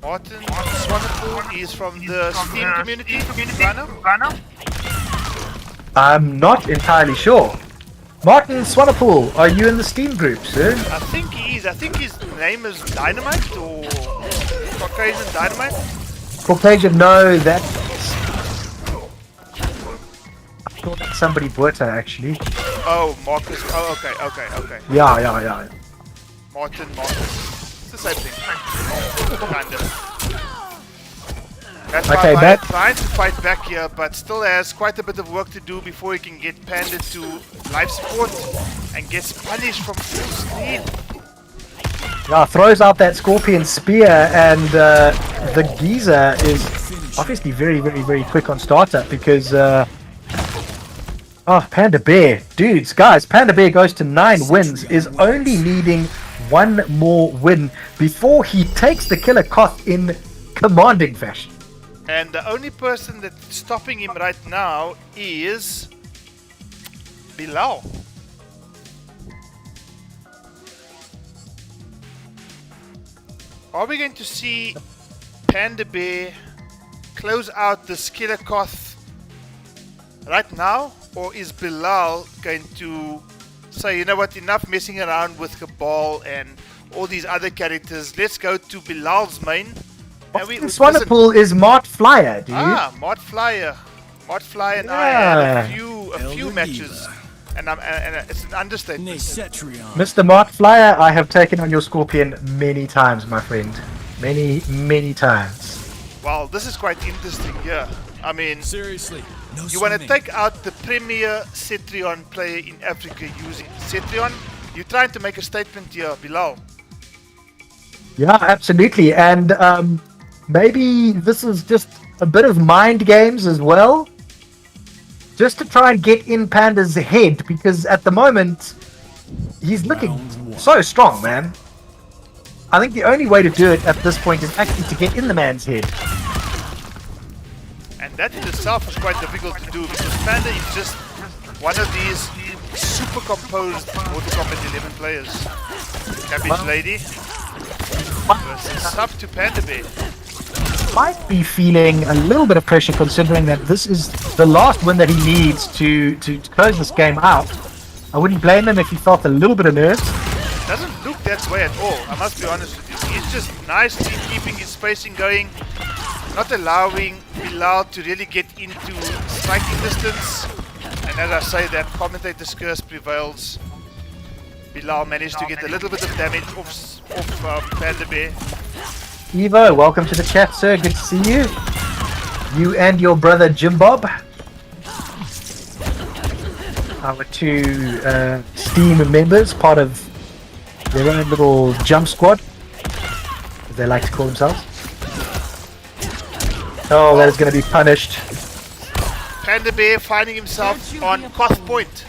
Speaker 1: Martin Swanepoel is from the Steam community, Ghana?
Speaker 2: I'm not entirely sure. Martin Swanepoel, are you in the Steam group, sir?
Speaker 1: I think he is. I think his name is Dynamite, or Caucasian Dynamite.
Speaker 2: Caucasian, no, that... I thought that's somebody Buerta, actually.
Speaker 1: Oh, Marcus. Oh, okay.
Speaker 2: Yeah.
Speaker 1: Martin. It's the same thing. Kind of. That's
Speaker 2: Okay,
Speaker 1: why
Speaker 2: that-
Speaker 1: trying to fight back here, but still has quite a bit of work to do before he can get Panda to life support and gets punished from full speed.
Speaker 2: Yeah, throws out that Scorpion Spear, and the Geezer is obviously very, very, very quick on startup because... Oh, PandaBear. Dudes, guys, PandaBear goes to 9 wins, is only needing 1 more win before he takes the killer KOTH in commanding fashion.
Speaker 1: And the only person that's stopping him right now is Bilal. Are we going to see PandaBear close out the killer KOTH right now? Or is Bilal going to say, you know what, enough messing around with Cabal and all these other characters, let's go to Bilal's main.
Speaker 2: Swanepoel is Mart Flyer, dude.
Speaker 1: Ah, Mart Flyer and I had a few matches, and it's an understatement.
Speaker 2: Mr. Mart Flyer, I have taken on your Scorpion many times, my friend. Many times.
Speaker 1: Well, this is quite interesting, yeah. I mean,
Speaker 4: seriously, no
Speaker 1: you want to
Speaker 4: swimming.
Speaker 1: take out the premier Cetrion player in Africa using Cetrion? You're trying to make a statement here, Bilal.
Speaker 2: Yeah, absolutely. And maybe this is just a bit of mind games as well. Just to try and get in Panda's head, because at the moment, he's looking so strong, man. I think the only way to do it at this point is actually to get in the man's head.
Speaker 1: And that in itself is quite difficult to do, because Panda is just one of these super composed Mortal Kombat 11 players. Cabbage Lady versus sub to PandaBear.
Speaker 2: Might be feeling a little bit of pressure, considering that this is the last win that he needs to close this game out. I wouldn't blame him if he felt a little bit of nerves.
Speaker 1: Doesn't look that way at all, I must be honest with you. He's just nicely keeping his spacing going, not allowing Bilal to really get into striking distance. And as I say that, commentator's curse prevails. Bilal managed to get a little bit of damage off PandaBear.
Speaker 2: Evo, welcome to the chat, sir. Good to see you. You and your brother Jim Bob. Our two Steam members, part of their own little jump squad, as they like to call themselves. Oh, that is going to be punished.
Speaker 1: PandaBear finding himself on KOTH point.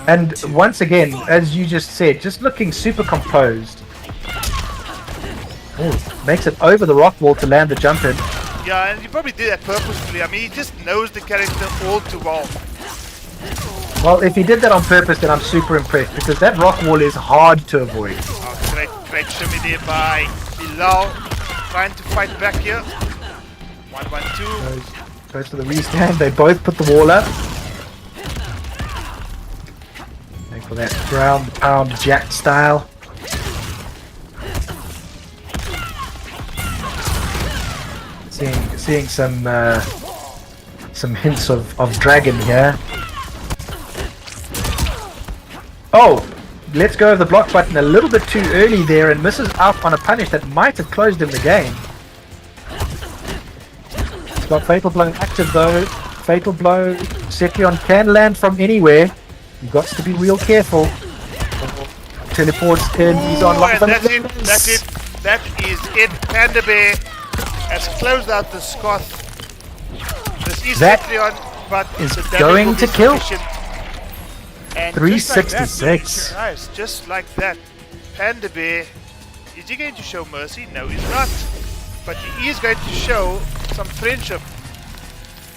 Speaker 2: And once again, as you just said, just looking super composed. Oh, makes it over the rock wall to land the jump in.
Speaker 1: Yeah, and he probably did that purposefully. I mean, he just knows the character all too well.
Speaker 2: Well, if he did that on purpose, then I'm super impressed, because that rock wall is hard to avoid.
Speaker 1: Oh, great shimmy there by Bilal. Trying to fight back here. 1-1-2.
Speaker 2: Goes for the restand. They both put the wall up. Going for that ground pound jack style. Seeing some hints of dragon here. Oh, let's go over the block button a little bit too early there and misses out on a punish that might have closed him the game. He's got Fatal Blow active though. Fatal Blow, Sekion can land from anywhere. You've got to be real careful. Teleports in, he's on lock.
Speaker 1: And that's it. That is it. PandaBear has closed out the KOTH. This is
Speaker 2: That
Speaker 1: Sekion, but
Speaker 2: is
Speaker 1: the damage
Speaker 2: going
Speaker 1: will be
Speaker 2: to kill.
Speaker 1: sufficient. And
Speaker 2: 366.
Speaker 1: Just like that, PandaBear, is he going to show mercy? No, he's not. But he is going to show some friendship.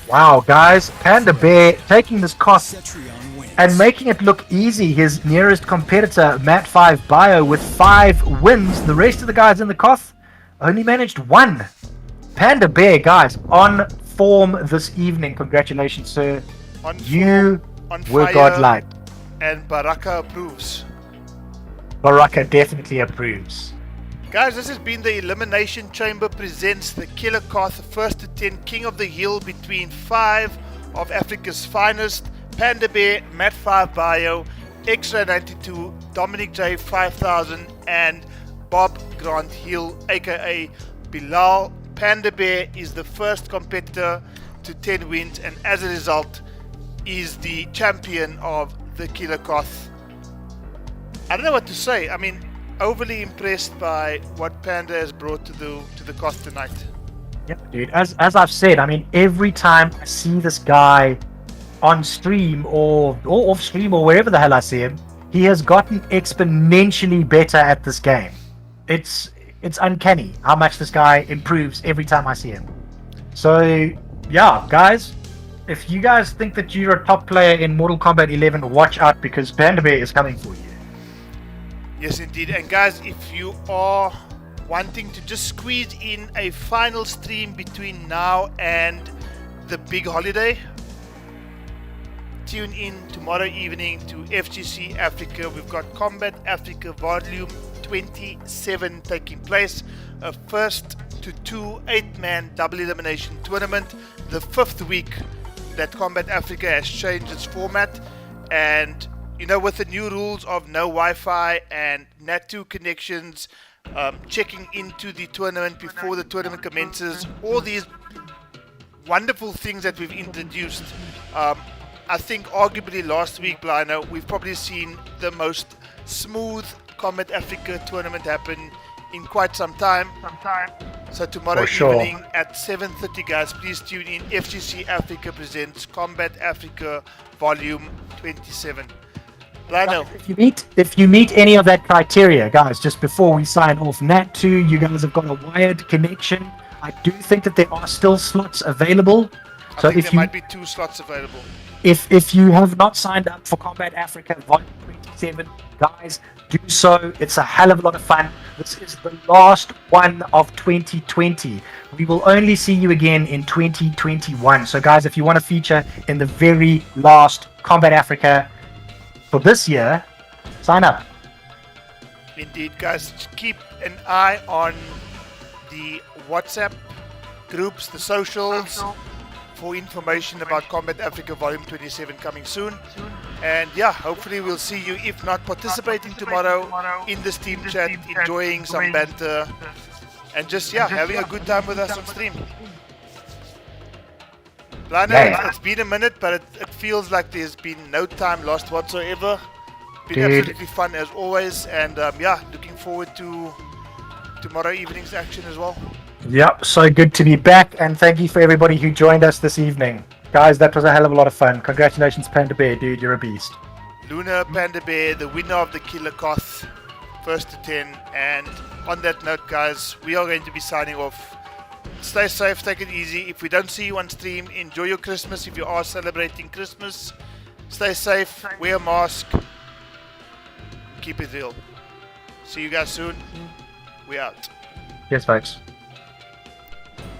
Speaker 2: Wow, guys, PandaBear taking this KOTH
Speaker 4: Cetrion wins.
Speaker 2: and making it look easy. His nearest competitor, Matt5 Bio, with 5 wins. The rest of the guys in the KOTH only managed 1. PandaBear, guys, on form this evening. Congratulations, sir. You were
Speaker 1: fire,
Speaker 2: godlike.
Speaker 1: and Baraka approves.
Speaker 2: Baraka definitely approves.
Speaker 1: Guys, this has been the Elimination Chamber presents the Killer KOTH first to 10 King of the Hill between 5 of Africa's finest: PandaBear, Matt5 Bio, XRay 92, Dominic J 5000, and Bob Grant Hill, aka Bilal. PandaBear is the first competitor to 10 wins, and as a result is the champion of the Killer KOTH. I don't know what to say. I mean, overly impressed by what Panda has brought to the KOTH tonight.
Speaker 2: Yep, dude. As I've said, I mean, every time I see this guy on stream or off stream or wherever the hell I see him, he has gotten exponentially better at this game. It's uncanny how much this guy improves every time I see him. So yeah, guys, if you guys think that you're a top player in Mortal Kombat 11, watch out, because PandaBear is coming for you.
Speaker 1: Yes, indeed. And guys, if you are wanting to just squeeze in a final stream between now and the big holiday, tune in tomorrow evening to FGC Africa. We've got Combat Africa Volume 27 taking place. A first to 2 8-man double elimination tournament. The 5th week that Combat Africa has changed its format, and you know, with the new rules of no Wi-Fi and NAT2 connections, checking into the tournament before the tournament commences, all these wonderful things that we've introduced. I think arguably last week, Blino, we've probably seen the most smooth Combat Africa tournament happen in quite some time. So tomorrow evening at 7:30, guys, please tune in. FGC Africa presents Combat Africa Volume 27. Blino.
Speaker 2: If you meet any of that criteria, guys, just before we sign off, NAT2, you guys have got a wired connection. I do think that there are still slots available.
Speaker 1: So if there might be 2 slots available.
Speaker 2: If you have not signed up for Combat Africa Volume 27, guys, do so. It's a hell of a lot of fun. This is the last one of 2020. We will only see you again in 2021. So guys, if you want to feature in the very last Combat Africa for this year, sign up.
Speaker 1: Indeed, guys, keep an eye on the WhatsApp groups, the socials. for information about Combat Africa Volume 27 coming soon. And yeah, hopefully we'll see you, if not participating tomorrow in the Steam chat, enjoying some banter, and just having a good time with us on stream. Lana, it's been a minute, but it feels like there's been no time lost whatsoever. Been absolutely fun as always, and looking forward to tomorrow evening's action as well.
Speaker 2: Yep, so good to be back, and thank you for everybody who joined us this evening. Guys, that was a hell of a lot of fun. Congratulations, PandaBear, dude, you're a beast.
Speaker 1: Luna, PandaBear, the winner of the Killer KOTH, first to 10. And on that note, guys, we are going to be signing off. Stay safe, take it easy. If we don't see you on stream, enjoy your Christmas if you are celebrating Christmas. Stay safe, wear a mask, keep it real. See you guys soon. We out.
Speaker 2: Yes, folks.